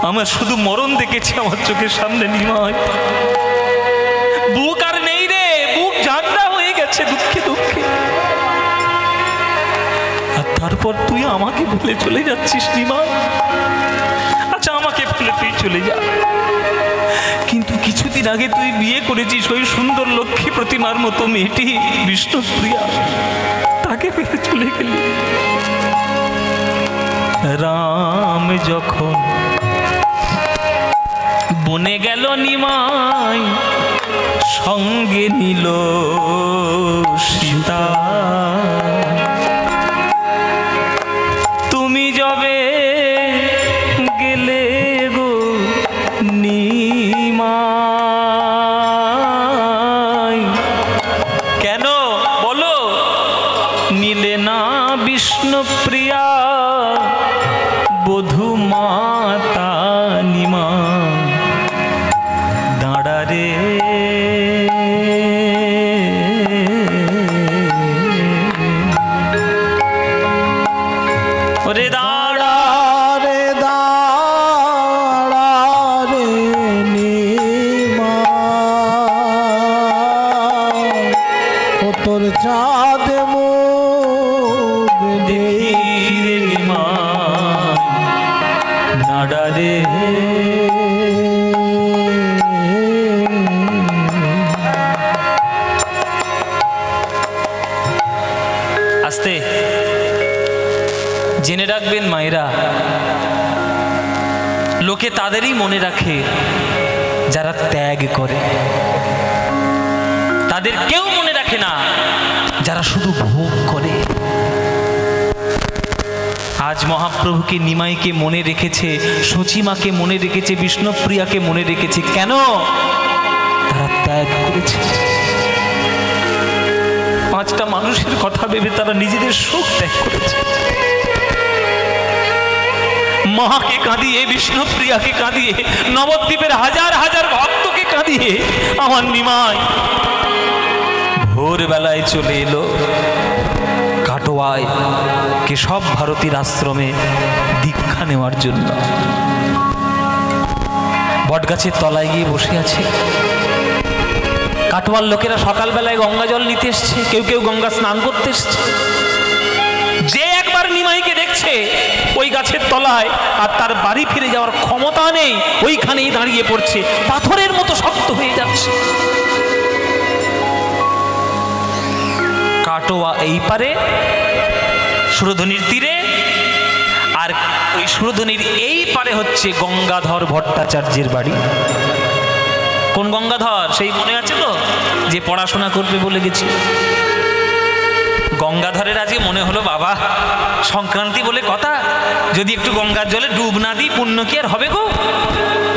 আমার শুধু মরণ দেখেছি আমার চোখের সামনে নিমাই। বুক আর নেই রে, বুক ঝাঁঝরা হয়ে গেছে দুঃখে দুঃখে। আর তারপর তুই আমাকে ভুলে চলে যাচ্ছিস নিমাই। আচ্ছা, আমাকে ভুলে তুই চলে যা, কিন্তু কিছুদিন আগে তুই বিয়ে করেছিস ওই সুন্দর লক্ষ্মী প্রতিমার মতো মেয়েটি বিষ্ণুপ্রিয়া, তাকে পেয়ে চলে গেলি। রাম যখন বনে গেল নিমাই, সঙ্গে নিল সীতা। তুমি যবে গেলে গো নিমাই, কেন বলো নিলে না বিষ্ণুপ্রিয়া বধূ মাতা নিমাই? দাঁড়া রে ওরে দাঁড়া রে দাঁড়া রে নিমাই, ও তোর চাঁদ মুখ দেখি রে নিমাই, দাঁড়া রে। আস্তে জেনে রাখবেন মায়েরা, লোকে তাদেরই মনে রাখে যারা ত্যাগ করে, তাদের কেউ মনে রাখে না যারা শুধু ভোগ করে। আজ মহাপ্রভুকে নিমাইকে মনে রেখেছে, সচিমাকে মনে রেখেছে, বিষ্ণুপ্রিয়াকে মনে রেখেছে, কেন? তারা ত্যাগ করেছে। 5টা মানুষের কথা ভেবে তারা নিজেদের সুখ ত্যাগ করেছে। মাকে কাঁদিয়ে, বিষ্ণুপ্রিয়াকে কাঁদিয়ে, নবদ্বীপের হাজার হাজার ভক্তকে কাঁদিয়ে আমার নিমাই ভোরবেলায় চলে এলো কাটোয়ায় কেশব ভারতীর আশ্রমে দীক্ষা নেওয়ার জন্য। বটগাছের তলায় গিয়ে বসে আছে। কাটোয়ার লোকেরা সকালবেলায় গঙ্গা জল নিতে এসছে, কেউ কেউ গঙ্গা স্নান করতে এসছে। যে একবার নিমাইকে দেখছে ওই গাছের তলায়, আর তার বাড়ি ফিরে যাওয়ার ক্ষমতা নেই, ওইখানেই দাঁড়িয়ে পড়ছে, পাথরের মতো শক্ত হয়ে যাচ্ছে। কাটোয়া এই পারে সুরধনির তীরে, আর ওই সুরধনির এই পারে হচ্ছে গঙ্গাধর ভট্টাচার্যের বাড়ি। কোন গঙ্গাধর? সেই মনে আছে তো, যে পড়াশোনা করবে বলে গেছি। গঙ্গাধরের আজকে মনে হলো, বাবা সংক্রান্তি বলে কথা, যদি একটু গঙ্গার জলে ডুব না দিই পুণ্য কি আর হবে গো?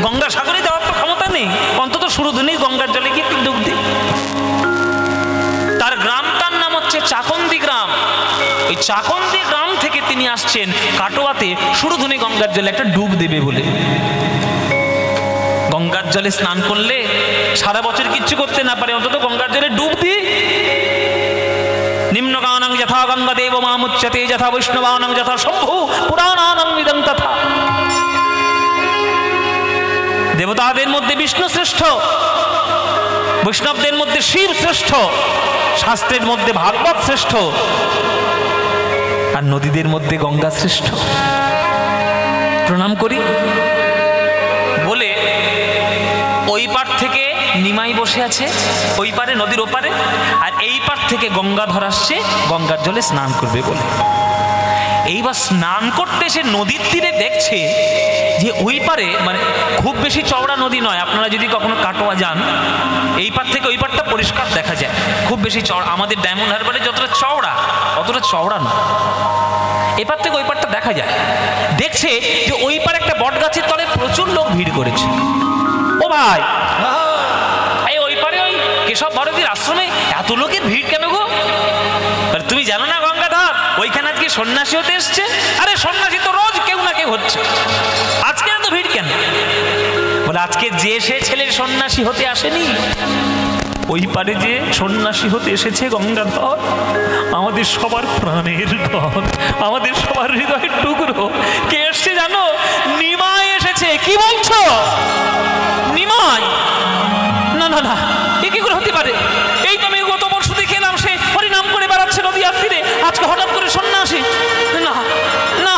গঙ্গা সাগরে যাওয়ার তো ক্ষমতা নেই, অন্তত সুরধনির গঙ্গার জলে গিয়ে একটু ডুব দিই। তার গ্রামটার নাম হচ্ছে চাকন্দি গ্রাম। ওই চাকন্দি গ্রাম থেকে তিনি আসছেন কাটোয়াতে সুরধনি গঙ্গার জলে একটা ডুব দেবে বলে। গঙ্গার জলে স্নান করলে সারা বছর কিচ্ছু করতে না পারে, অন্তত গঙ্গার জলে ডুব দিই। নিম্নগানং যথা গঙ্গা দেব মামুচ্যতে যথা বৈষ্ণবানং যথা শম্ভু পুরাণানং ইদং তথা। দেবতাদের মধ্যে বিষ্ণু শ্রেষ্ঠ, বৈষ্ণবদের মধ্যে শিব শ্রেষ্ঠ, শাস্ত্রের মধ্যে ভাগবত শ্রেষ্ঠ, আর নদীদের মধ্যে গঙ্গা শ্রেষ্ঠ। প্রণাম করি বলে ওই পার থেকে নিমাই বসে আছে, ওই পারে নদীর ওপারে, আর এই পার থেকে গঙ্গাধর আসছে গঙ্গার জলে স্নান করবে বলে। এইবার স্নান করতে এসে নদীর তীরে দেখছে যে ওই পারে মানে খুব বেশি চওড়া নদী নয়, আপনারা যদি কখনো কাটোয়া যান এই পার থেকে ওই পারটা পরিষ্কার দেখা যায়, খুব বেশি চওড়া। আমাদের ডায়মন্ড হারবারে যতটা চওড়া অতটা চওড়া না, এপার থেকে ওই পারটা দেখা যায়। দেখছে যে ওই পারে একটা বট গাছের তলে প্রচুর লোক ভিড় করেছে। ও ভাই, এই ওই পারে ওই কেশব ভারতীর আশ্রমে এত লোকের ভিড় কেন গো? তুমি জানো না গঙ্গাধর ওইখানে আজকে সন্ন্যাসী হতে এসছে? আরে সন্ন্যাসী তো রোজ কেউ না কেউ হচ্ছে, আজকে এত ভিড় কেন? বলে আজকে যে সে ছেলের সন্ন্যাসী হতে আসেনি, ওই পারে যে সন্ন্যাসী হতে এসেছে গঙ্গাধর আমাদের সবার প্রাণের ধন, আমাদের সবার হৃদয়ের টুকরো। কে এসছে জানো? নিমাই এসেছে। কি বলছো? নিমাই? না না না, এ কি করে হতে পারে? এই তো আমি গত বর্ষ দেখলাম সে হরিনাম করে বেড়াচ্ছে নদীয়ার তীরে, আজকে হঠাৎ করে সন্ন্যাসী। না না,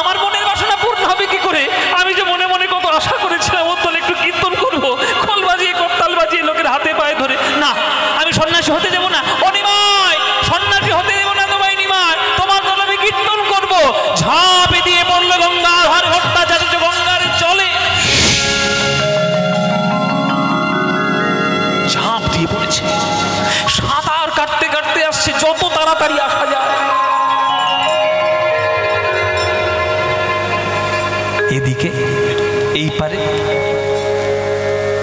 আমার মনের বাসনা পূর্ণ হবে কি করে? আমি যে মনে মনে কত আশা করেছিলাম ওর তলে একটু কীর্তন করবো, খোল বাজিয়ে করতাল বাজিয়ে লোকের হাতে পায়ে ধরে। না, আমি সন্ন্যাসী হতে দেবো না। ও নিমাই, সন্ন্যাসী হতে দেবো না তোমায় নিমাই, তোমার দল আমি কীর্তন করবো। ঝাঁপে দিয়ে পড়লো গঙ্গাধর ভট্টাচার্য গঙ্গার জলে, ঝাঁপ দিয়ে পড়েছে। সাঁতার কাটতে কাটতে আসছে, যত তাড়াতাড়ি আসা যায়। এদিকে এই পারে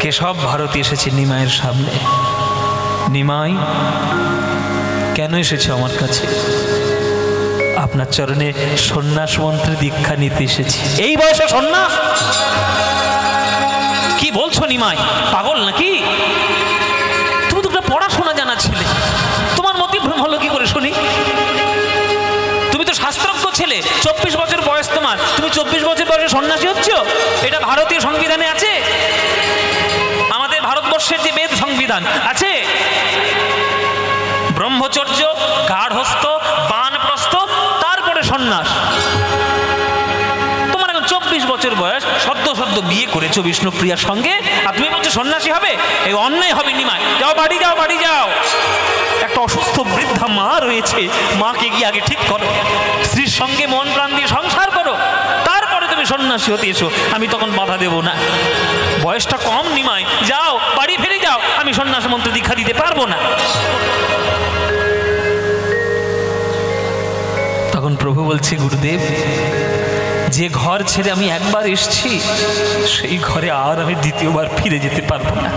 কেশব ভারতী এসেছে নিমাইয়ের সামনে। নিমাই, কেন এসেছে আমার কাছে? আপনার চরণে সন্ন্যাস মন্ত্রে দীক্ষা নিতে এসেছি। এই বয়সে সন্ন্যাস? কি বলছো নিমাই, পাগল নাকি? তুমি তো একটা পড়াশোনা জানা ছিলে, তোমার মতিভ্রম হলো কি করে শুনি? তুমি তো শাস্ত্রজ্ঞ ছেলে, 24 বছর বয়স তোমার, তুমি 24 বছর বয়সে সন্ন্যাসী হচ্ছ? এটা ভারতীয় সংবিধানে আছে? আমাদের ভারতবর্ষের যে বেদ সংবিধান আছে, ব্রহ্মচর্য, গার্হস্থ, বানপ্রস্থ, তারপরে সন্ন্যাস। তোমার এখন 24 বছর বয়স, সদ্য সদ্য বিয়ে করেছো বিষ্ণুপ্রিয়ার সঙ্গে, আর তুমি বলছো সন্ন্যাসী হবে? এই অন্যায় হবে নিমাই। যাও বাড়ি যাও, বাড়ি যাও। একটা অসুস্থ বৃদ্ধা মা রয়েছে, মাকে গিয়ে আগে ঠিক করো, স্ত্রীর সঙ্গে মন প্রাণ দিয়ে সংসার করো, তারপরে তুমি সন্ন্যাসী হতে এসো। আমি তখন বাধা দেব না। বয়সটা কম নিমাই, যাও বাড়ি ফিরে যাও, আমি সন্ন্যাস মন্ত্রে দীক্ষা দিতে পারবো না। তখন প্রভু বলছে, গুরুদেব, যে ঘর ছেড়ে আমি একবার এসেছি সেই ঘরে আর আমি দ্বিতীয়বার ফিরে যেতে পারবো না।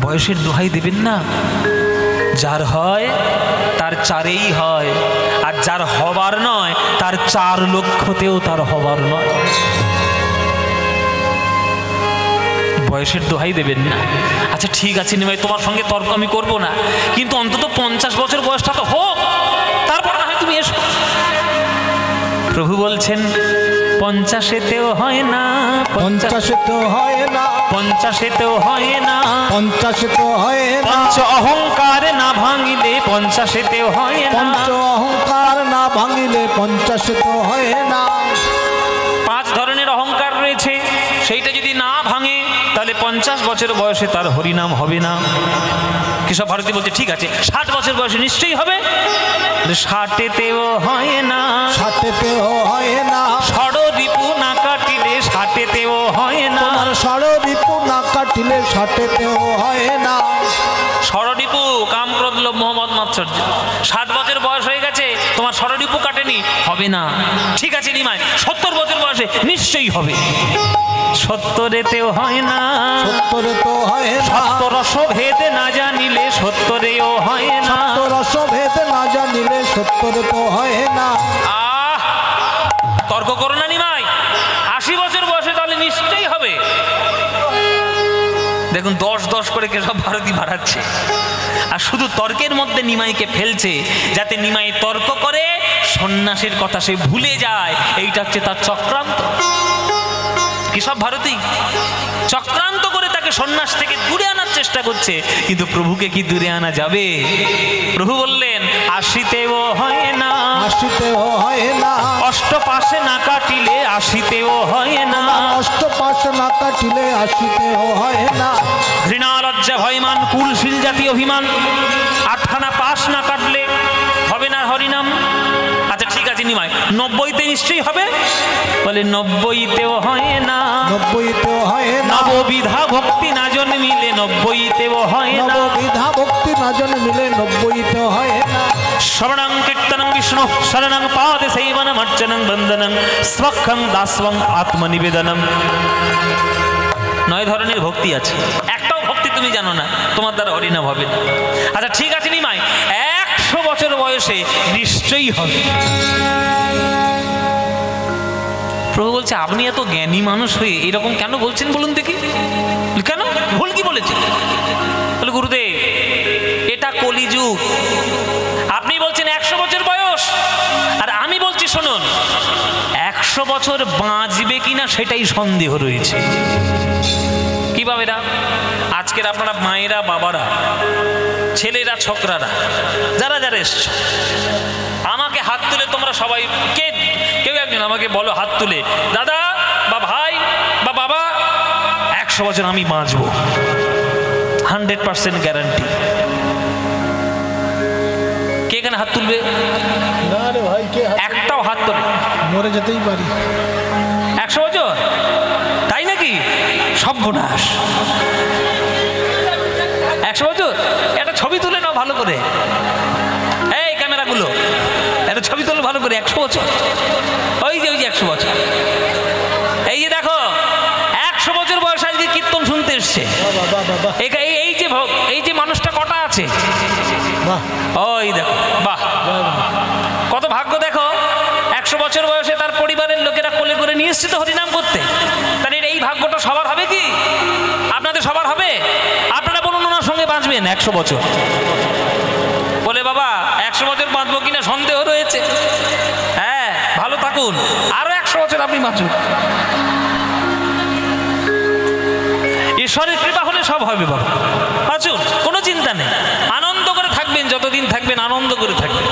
বয়সের দোহাই দেবেন না। যার হয় তার চারেই হয়, আর যার হবার নয় তার 4 লক্ষতেও তার হবার নয়। বয়সের দোহাই দেবেন না। আচ্ছা ঠিক আছে নিমাই, তোমার সঙ্গে তর্ক আমি করবো না, কিন্তু অন্তত 50 বছর বয়সটা তো হোক, তারপর না হয় তুমি এসো। প্রভু বলছেন, 50-তেও হয় না, 50-তেও হয় না, 50-তেও হয় না, 50-তেও হয় না, পঞ্চ অহংকার না ভাঙিলে 50-তেও হয় না, পঞ্চ অহংকার না ভাঙিলে 50-তেও হয় না। 5 ধরনের অহংকার রয়েছে, সেইটা যদি না ভাঙে তাহলে 50 বছর বয়সে তার হরিনাম হবে না। কেশব ভারতী বলছে ঠিক আছে, 60 বছর বয়সে নিশ্চয়ই হবে। 60-তেও হয় না, 60-তেও হয় না, ষড়রিপু না কাটিলে 60-তেও হয় না, ষড়রিপু না কাটিলে 60-তেও হয় না। ষড়রিপু কাম ক্রোধ লোভ মোহ মদ মাৎসর্য, 60 বছর বয়স হয়ে গেছে, তোমার ষড়রিপু কাটেনি, হবে না। ঠিক আছে নিমাই, 70 বছর বয়সে নিশ্চয়ই হবে। 70-তেও হয় না, 70-তেও হয় না, সত্যরস ভেদ না জানিলে 70-ও হয় না, সত্যরস ভেদ না জানিলে 70-তেও হয় না। তর্ক করো না নিমাই, 80 বছর বয়সে তাহলে নিশ্চয়ই হবে। দেখুন 10-10 করে কেশব ভারতী বাড়াচ্ছে, আর শুধু তর্কের মধ্যে নিমাইকে ফেলছে, যাতে নিমাই তর্ক করে সন্ন্যাসের কথা সে ভুলে যায়। এইটা হচ্ছে তার চক্রান্ত। কেশব ভারতী চক্রান্ত করে তাকে সন্ন্যাস থেকে দূরে আনার চেষ্টা করছে, কিন্তু প্রভুকে কি দূরে আনা যাবে? প্রভু বললেন, 80-তেও হয় না, 80-তেও হয় না, অষ্টপাশে না কাটিলে 80-তেও হয় না, অষ্টপাশে না কাটিলে 80-তেও হয় না। ঘৃণা লজ্জা ভয়মান কুলশীল জাতি অভিমান, 8খানা পাশ না কাটলে হবে না হরিনাম। আচ্ছা ঠিক আছে নিমাই 90-তে নিশ্চয়ই হবে? বলে 90-তেও হয় না, 90-তেও হয় না, নববিধা ভক্তি না জন্মিলে 90-তেও হয় না, নববিধা ভক্তি না জন্মিলে 90-তেও হয় না। শ্রবণং কীর্তনং বিষ্ণু শরণং পাদে সেবনম অর্চনং বন্দনং স্বক্ষং দাস্বং আত্মনিবেদনম। 9 ধরনের ভক্তি আছে, একটাও ভক্তি তুমি জানো না, তোমার দ্বারা হরিনাম হবে না। আচ্ছা ঠিক আছে নিমাই, 100 বছর বয়সে নিশ্চয়ই হবে। প্রভু বলছে আপনি এত জ্ঞানী মানুষ হয়ে এরকম কেন বলছেন বলুন দেখি, কেন ভুল কি বলেছেন? বলে গুরুদেব এটা কলিযুগ, আপনি বলছেন 100 বছর বয়স, আর আমি বলছি শুনুন 100 বছর বাঁচবে কিনা সেটাই সন্দেহ রয়েছে। কিভাবে না? আজকের আপনারা মায়েরা, বাবারা, ছেলেরা, ছোকরারা যারা যারা এসছো, আমাকে হাত তুলে তোমরা সবাই কেউ একজন আমাকে বলো হাত তুলে, দাদা বা ভাই বা বাবা 100 বছর আমি বাঁচবো, 100% গ্যারান্টি। কে এখানে হাত তুলবে? না রে ভাই, কে একটাও হাত তুলবে? মরে যেতেই পারি। 100 বছর? তাই নাকি? সর্বনাশ। 100 বছর? একটা ছবি তুলে নাও ভালো করে, এই ক্যামেরাগুলো একটা ছবি তুলে ভালো করে। 100 বছর, ওই যে 100 বছর, এই যে দেখো 100 বছর বয়স আজকে কীর্তন শুনতে এসছে। এই যে মানুষটা কটা আছে, ওই দেখো, বাহ কত ভাগ্য দেখো, 100 বছর বয়সে তার পরিবারের লোকেরা কোলে করে নিয়ে এসছে তো হরিনাম করতে। তাহলে এই ভাগ্যটা সবার হবে কি? আপনাদের সবার হবে? আপনারা বলুন ওনার সঙ্গে বাঁচবেন 100 বছর? বলে বাবা 100 বছর বাঁচবো কিনা সন্দেহ রয়েছে। হ্যাঁ ভালো থাকুন, আরো 100 বছর আপনি বাঁচুন, ঈশ্বরের কৃপা হলে সব হবে বাবা, বাঁচুন, কোনো চিন্তা নেই, আনন্দ করে থাকবেন, যতদিন থাকবেন আনন্দ করে থাকবেন।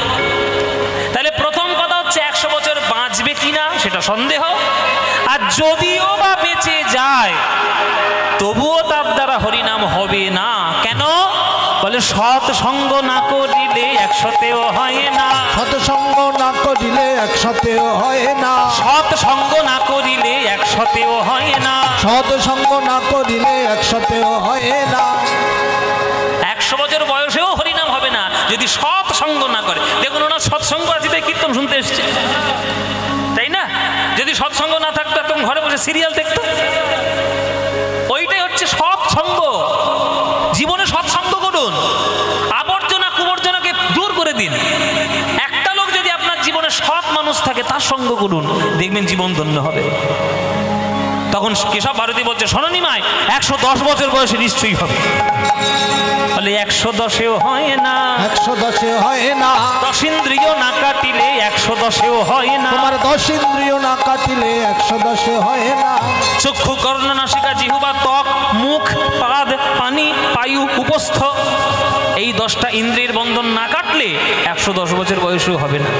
তাহলে প্রথম কথা হচ্ছে 100 বছর বাঁচবে কিনা সেটা সন্দেহ, আর যদিও বা বেঁচে যায় তবুও তার দ্বারা হরিনাম হবে না। কেন? বলে সৎসঙ্গ না করিলে 100তেও হয় না, সৎসঙ্গ না করিলে 100তেও হয় না, সৎসঙ্গ না করিলে 100তেও হয় না, সৎসঙ্গ না করিলে 100তেও হয় না। 100 বছর বয়সেও হরিনাম হবে না যদি সৎসঙ্গ না করে। দেখুন ওনার সৎসঙ্গ আছে তাই কীর্তন শুনতে এসছে, তাই না? যদি সৎসঙ্গ না থাকতো একদম ঘরে বসে সিরিয়াল দেখতো। ওইটাই হচ্ছে সৎসঙ্গ। জীবনে সৎসঙ্গ করুন, আবর্জনা কুবর্জনাকে দূর করে দিন। একটা লোক যদি আপনার জীবনে সৎ মানুষ থাকে তার সঙ্গ করুন, দেখবেন জীবন ধন্য হবে। তখন কেশব ভারতী বলছে শোনো নিমাই 110 বছর বয়সে নিশ্চয়ই হবে। বলে 110এও হয় না, 110এ হয় না, 10 ইন্দ্রিয় না কাটিলে 110এও হয় না, তোমার 10 ইন্দ্রিয় না কাটিলে 110এ হয় না। চক্ষু, কর্ণ, নাসিকা, জিহ্বা, ত্বক, মুখ, পাদ, পানি, পায়ু, উপস্থ, এই 10টা ইন্দ্রিয়ের বন্ধন না কাটলে 110 বছর বয়সেও হবে না।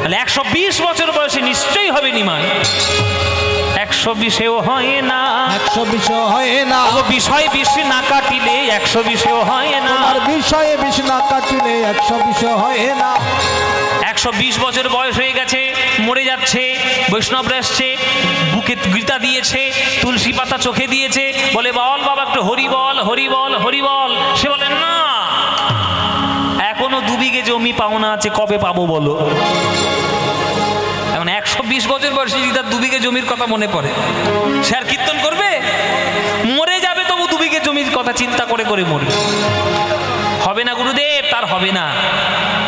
তাহলে 120 বছর বয়সে নিশ্চয়ই হবে নিমাই। 120এও হয় না, 120 হয় না, বিষয় বিষ না কাটিলে 120এও হয় না, তোমার বিষয়ে বিষ না কাটিলে 120 হয় না। 120 বছর বয়স হয়ে গেছে, মরে যাচ্ছে, বৈষ্ণবরা আসছে, বুকে গীতা দিয়েছে, তুলসী পাতা চোখে দিয়েছে, বলে বল বাবা একটু হরি বল, হরি বল, হরি বল। সে বলেন না, এখনো 2 বিঘে জমি পাওনা আছে, কবে পাবো বলো? এখন 120 বছর বয়সে যদি তার 2 বিঘে জমির কথা মনে পড়ে, সে আর কীর্তন করবে? মরে যাবে তবু 2 বিঘে জমির কথা চিন্তা করে করে মরবে। হবে না গুরুদেব, তার হবে না।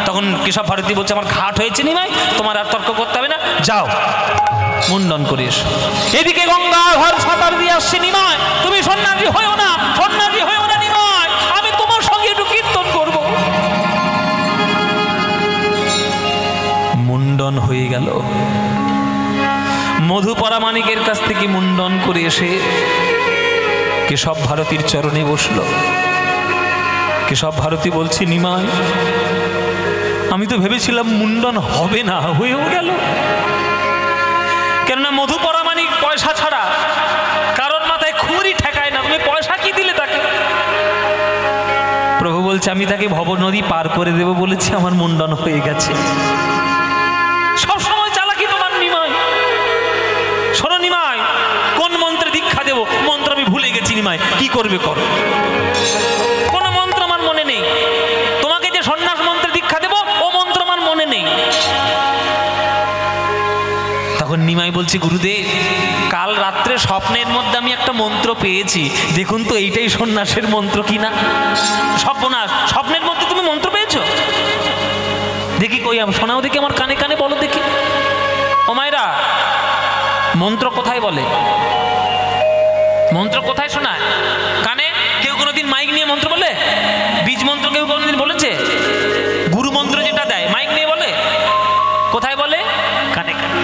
তখন কেশব ভারতী বলছে আমার ঘাট হয়েছে নিমাই, তোমার আর তর্ক করতে হবে না, যাও মুন্ডন করে এসো। এদিকে গঙ্গা ঘর সাঁতার দিয়ে আসছে নিমাই, তুমি সন্ন্যাসী হয়েও না, সন্ন্যাসী হয়েও না নিমাই, আমি তোমার সঙ্গে একটু কীর্তন করব। মুন্ডন হয়ে গেল। মধু পরামানিকের কাছ থেকে মুন্ডন করে এসে কেশব ভারতীর চরণে বসল। কেশব ভারতী বলছে নিমাই আমি তো ভেবেছিলাম মুন্ডন হবে না, হয়েও গেল। কেননা মধু পরামানিক পয়সা ছাড়া কারোর মাথায় খুঁড়ি ঠেকায় না, তুমি পয়সা কি দিলে তাকে? প্রভু বলছে আমি তাকে ভব নদী পার করে দেব বলেছি, আমার মুন্ডন হয়ে গেছে। সব করবে করো, কোনো মন্ত্র আমার মনে নেই। তোমাকে যে সন্ন্যাস মন্ত্রে দীক্ষা দেব ও মন্ত্র আমার মনে নেই। তখন নিমাই বলছে, গুরুদেব কাল রাত্রে স্বপ্নের মধ্যে আমি একটা মন্ত্র পেয়েছি, দেখুন তো এইটাই সন্ন্যাসের মন্ত্র কিনা। সর্বনাশ, স্বপ্নের মধ্যে তুমি মন্ত্র পেয়েছো? দেখি কই, শোনাও দেখি আমার কানে কানে, বলো দেখি। ও মায়েরা, মন্ত্র কোথায় বলে? মন্ত্র কোথায় শোনায়? কানে? কেউ কোনোদিন মাইক নিয়ে মন্ত্র বলে? বীজ মন্ত্র কেউ কোনোদিন বলেছে? গুরু মন্ত্র যেটা দেয় মাইক নিয়ে বলে? কোথায় বলে? কানে কানে।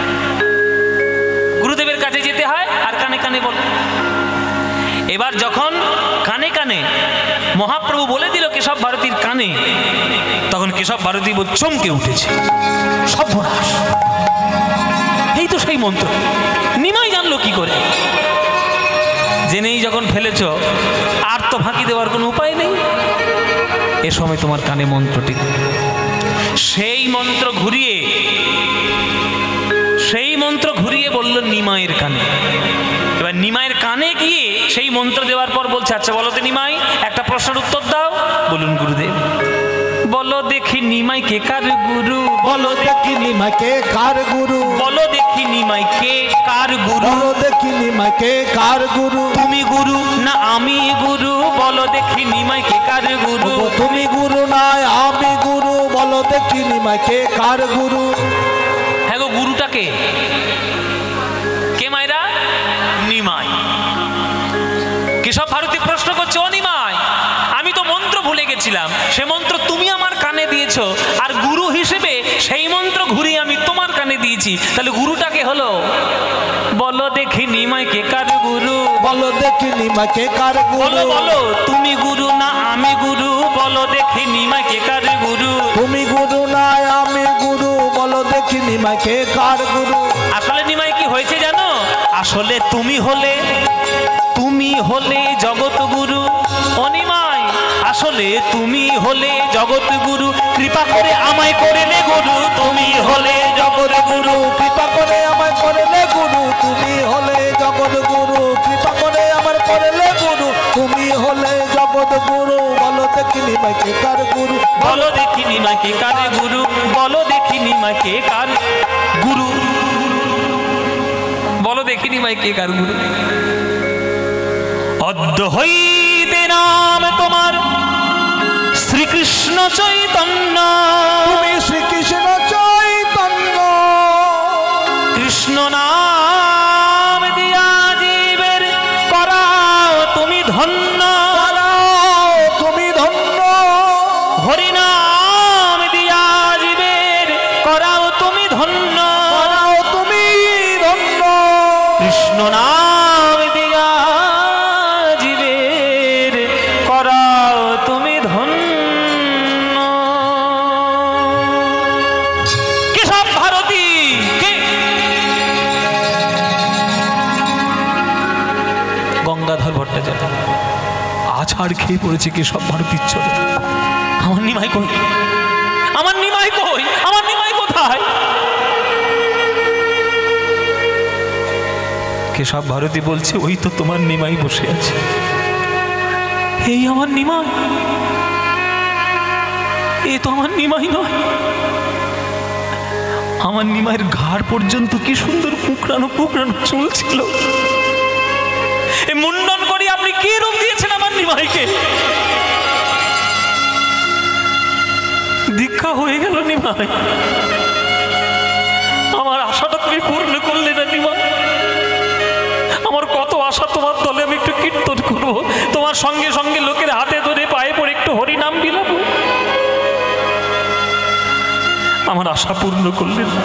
গুরুদেবের কাছে যেতে হয় আর কানে কানে বলে। এবার যখন কানে কানে মহাপ্রভু বলে দিল কেশব ভারতীর কানে, তখন কেশব ভারতী চমকে উঠেছে। সর্বনাশ, এই তো সেই মন্ত্র। নিমাই জানলো কি করে? জেনেই যখন ফেলেছ, আর তো ফাঁকি দেওয়ার কোনো উপায় নেই। এ সময় তোমার কানে মন্ত্রটি, সেই মন্ত্র ঘুরিয়ে বলল নিমাইয়ের কানে। এবার নিমাইয়ের কানে গিয়ে সেই মন্ত্র দেওয়ার পর বলছে, আচ্ছা বলো তো নিমাই, একটা প্রশ্নের উত্তর দাও। বলুন গুরুদেব। বলো দেখি নিমাই কে কার গুরু? বলো দেখি নিমাই কে কার গুরু? বলো দেখি নিমাই কে কার গুরু? বলো দেখি নিমাই কে কার গুরু? তুমি গুরু না আমি গুরু? বলো দেখি নিমাই কে কার গুরু? তুমি গুরু না আমি গুরু? বলো দেখি নিমাই কে কার গুরু? হ্যাঁ গো, গুরুটা কে? কে মায়েরা? নিমাই। কেশব ভারতী প্রশ্ন করছে, ও নিমাই, আমি তো মন্ত্র ভুলে গেছিলাম, সে মন্ত্র তুমি আমার কানে দিয়েছো, আর গুরু হিসেবে সেই মন্ত্র ঘুরিয়ে আমি তোমার কানে দিয়েছি, তাহলে গুরুটাকে হলো? বলো দেখি নিমাই কে কার গুরু? বলো দেখি নিমাই কে কার গুরু? বলো বলো, তুমি গুরু না আমি গুরু? বলো দেখি নিমাই কে কার গুরু? তুমি গুরু না আমি গুরু? বলো দেখি নিমাই কে কার গুরু? আসলে নিমাই কি হয়েছে জানো? আসলে তুমি হলে জগৎ গুরু। ও নিমাই, আসলে তুমি হলে জগৎ গুরু, কৃপা করে আমায় করলে গুরু। তুমি হলে জগৎ গুরু, কৃপা করে আমায় করলে গুরু। তুমি হলে জগৎ গুরু, কৃপা করে আমার করলে গুরু। তুমি হলে জগৎ গুরু, বলো দেখি নিমাই কে কার গুরু? বলো দেখি নিমাই কে কার গুরু? বলো দেখি নিমাই কে কার গুরু? বলো দেখি নিমাই কে কার গুরু? অদ্য হইতে নাম তোমার শ্রীকৃষ্ণ চৈতন্য। তুমি শ্রীকৃষ্ণ চৈতন্য। কৃষ্ণ নাম দিয়া জীবের করাও তুমি ধন্য। তুমি ধন্য। হরি নাম দিয়া জীবের করাও তুমি ধন্য। তুমি ধন্য। কৃষ্ণ নাম দিয়া জীবের করাও তুমি ধন্য। কেশব ভারতী কে? গঙ্গাধর ভট্টাচার্য। আছাড় খেয়ে পড়েছে কেশব ভারতীর চলে। আমার নিমাই কই? আমার নিমাই কই? আমার নিমাই কোথায়? কেশব ভারতী বলছে, ওই তো তোমার নিমাই বসে আছে। এই আমার নিমাই? এ তো আমার নিমাই নয়। আমার নিমাইয়ের ঘাড় পর্যন্ত কি সুন্দর কুকড়ানো কুকড়ানো চুল ছিল। এই মুন্ডন করে আপনি কি রূপ দিয়েছেন আমার নিমাইকে? দীক্ষা হয়ে গেল নিমাই, আমার আশাটা তুমি পূর্ণ করলে না নিমাই। আমার কত আশা তোমার দলে আমি একটু কীর্তন করবো, তোমার সঙ্গে সঙ্গে লোকের হাতে ধরে পায়ে পড়ে একটু হরিনাম বিলাবো, আমার আশা পূর্ণ করলেন না।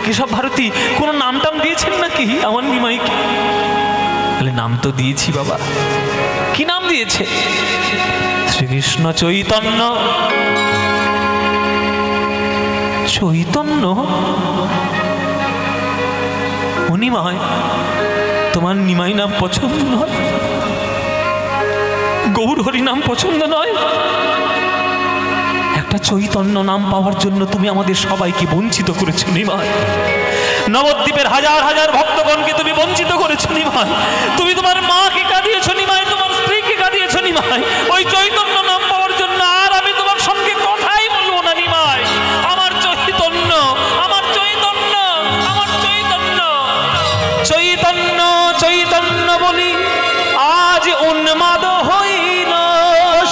কেশব ভারতী কোনো নাম টাম দিয়েছেন নাকি আমার নিমাইকে? বলে, নাম তো দিয়েছি বাবা। কি নাম দিয়েছে? শ্রীকৃষ্ণ চৈতন্য। চৈতন্য? ও নিমাই, তোমার নিমাই নাম পছন্দ নয়? গৌর হরি নাম পছন্দ নয়? একটা চৈতন্য নাম পাওয়ার জন্য তুমি আমাদের সবাইকে বঞ্চিত করেছো নিমাই। নবদ্বীপের হাজার হাজার ভক্তগণকে তুমি বঞ্চিত করেছো নিমাই। তুমি তোমার মাকে কাঁদিয়েছো নিমাই, তোমার স্ত্রীকে কাঁদিয়েছো চৈতন্য চৈতন্য বলি আজ উন্মাদ হইল,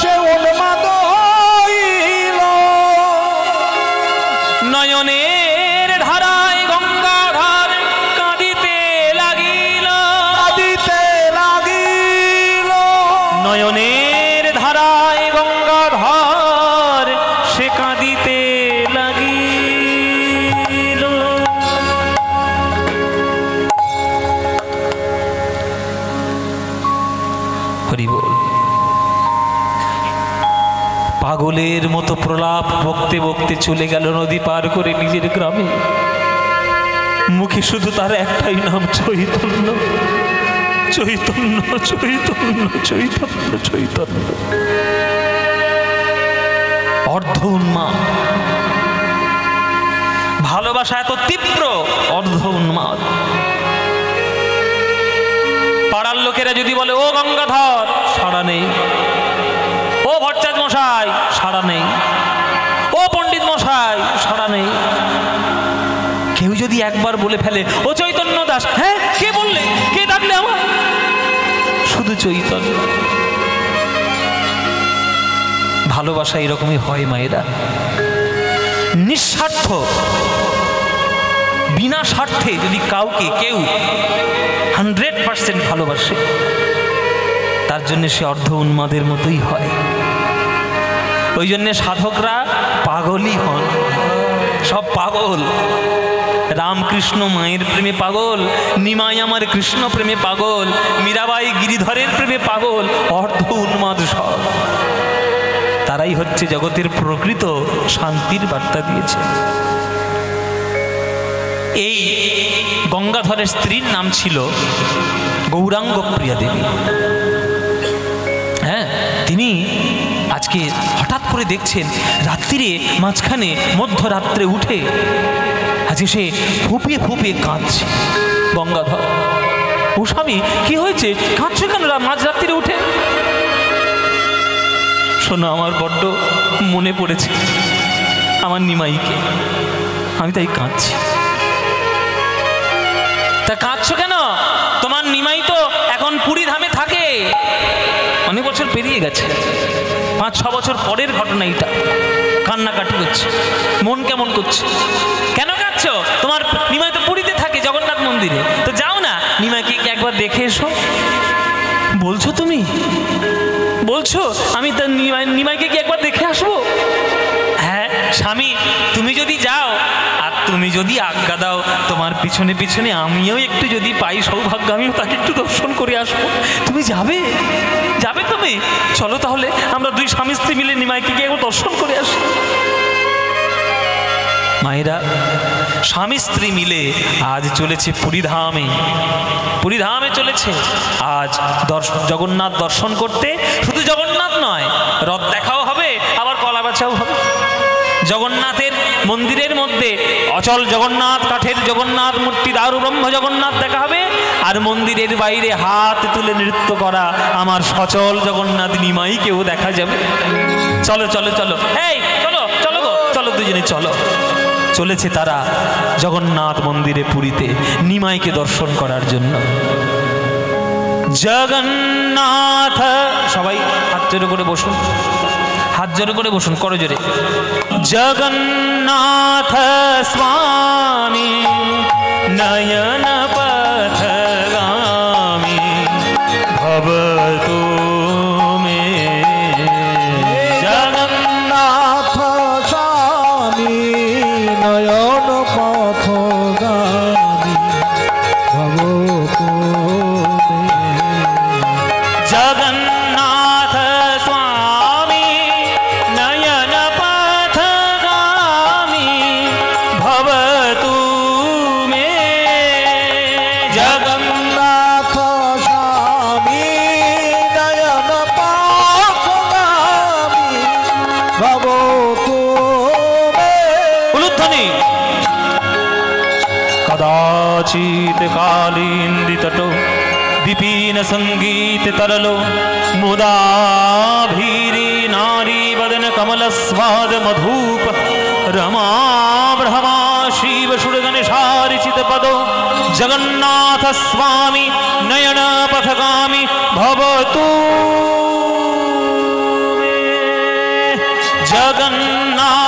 সে উন্মাদ হইল। নয়নের ধারায় গঙ্গাধার কাঁদিতে লাগিল, কাঁদিতে লাগিল। নয়নের ধারায় গঙ্গাধার সে কাঁদিতে লাগিল। হরি বল। পাগলের মতো প্রলাপ বকতে বকতে চলে গেল নদী পার করে নিজের গ্রামে। মুখে শুধু তার একটাই নাম, চৈতন্য চৈতন্য চৈতন্য চৈতন্য চৈতন্য। অর্ধ উন্মাদ, ভালোবাসা এত তীব্র, অর্ধ উন্মাদ। পাড়ার লোকেরা যদি বলে ও গঙ্গাধর, সাড়া নেই। ও ভট্টাচার্য মশাই, সাড়া নেই। ও পণ্ডিত মশাই, সাড়া নেই। কেউ যদি একবার বলে ফেলে ও চৈতন্য দাস, হ্যাঁ কে বললে, কে ডাকলে আমার, শুধু চৈতন্য। ভালোবাসা এরকমই হয় মায়েরা, নিঃস্বার্থ, বিনা স্বার্থে যদি কাউকে কেউ 100% ভালোবাসে, তার জন্য সে অর্ধ উন্মাদের মতোই হয়। ওই জন্য সাধকরা পাগলই হন, সব পাগল। রামকৃষ্ণ মায়ের প্রেমে পাগল, নিমাই আমার কৃষ্ণ প্রেমে পাগল, মীরাবাই গিরিধরের প্রেমে পাগল, অর্ধ উন্মাদ সব। তারাই হচ্ছে জগতের প্রকৃত শান্তির বার্তা দিয়েছে। এই গঙ্গাধরের স্ত্রীর নাম ছিল গৌরাঙ্গ প্রিয়া দেবী। হ্যাঁ, তিনি আজকে হঠাৎ করে দেখছেন রাত্রিরে মাঝখানে মধ্যরাত্রে উঠে আজকে সে ফুপিয়ে ফুপিয়ে কাঁদছে। গঙ্গাধর, ও স্বামী কি হয়েছে, কাঁদছো কেন মাঝরাত্রিরে উঠে? শোনো, আমার বড্ড মনে পড়েছে আমার নিমাইকে, আমি তাই কাঁদছি। তা কাঁদছো কেন? তোমার নিমাই তো এখন পুরী ধামে থাকে, অনেক বছর পেরিয়ে গেছে, 5-6 বছর পরের ঘটনা এটা। কান্নাকাটি করছে, মন কেমন করছে। কেন কাঁদছো? তোমার নিমাই তো পুরীতে থাকে জগন্নাথ মন্দিরে, তো যাও না, নিমাইকে একবার দেখে এসো। বলছো তুমি, বলছো আমি তার নিমাইকে কি একবার দেখে আসবো? হ্যাঁ স্বামী, তুমি যদি যাও আর তুমি যদি আজ্ঞা দাও, তোমার পিছনে পিছনে আমিও একটু যদি পাই সৌভাগ্য, আমিও তাকে একটু দর্শন করে আসবো। তুমি যাবে? যাবে তুমি? চলো তাহলে আমরা দুই স্বামী স্ত্রী মিলে নিমাইকে গিয়ে একবার দর্শন করে আসি। মায়েরা, স্বামী স্ত্রী মিলে আজ চলেছে পুরীধামে, পুরীধামে চলেছে আজ জগন্নাথ দর্শন করতে। শুধু জগন্নাথ নয়, রথ দেখাও হবে, আবার কলা বেচাও হবে। জগন্নাথের মন্দিরের মধ্যে অচল জগন্নাথ, কাঠের জগন্নাথ মূর্তি, দারু ব্রহ্ম জগন্নাথ দেখা হবে। আর মন্দিরের বাইরে হাত তুলে নৃত্য করা আমার সচল জগন্নাথ নিমাইকেও দেখা যাবে। চলো চলো চলো, এই চলো চলো গো, চলো দুজনে চলো। চলেছে তারা জগন্নাথ মন্দিরে পুরীতে নিমাইকে দর্শন করার জন্য। জগন্নাথ, সবাই হাত জোরে করে বসুন, হাত জোরে করে বসুন, করো জোরে। জগন্নাথ স্বামী নয়ন পথগামী ভবতু মে। জগন্নাথ স্বামী নয়ন পথগামী ভবতু মে। জগন্নাথ স্বামী নয়ন পথগামী ভবতু মে। জগন্নাথ স্বামী নয়ন পথগামী ভবতু মে। উলুধ্বনি। কদাচিৎ কালিন্দিতট বিপিন সঙ্গীত তরলো মুদাভীরি নারী বদন কমল স্বাদ মধুপ রমা ব্রহ্মা শিব সুর গণেশারিচিত পদ जगन्नाथ स्वामी नयन पथगामी भवतु मे। जगन्नाथ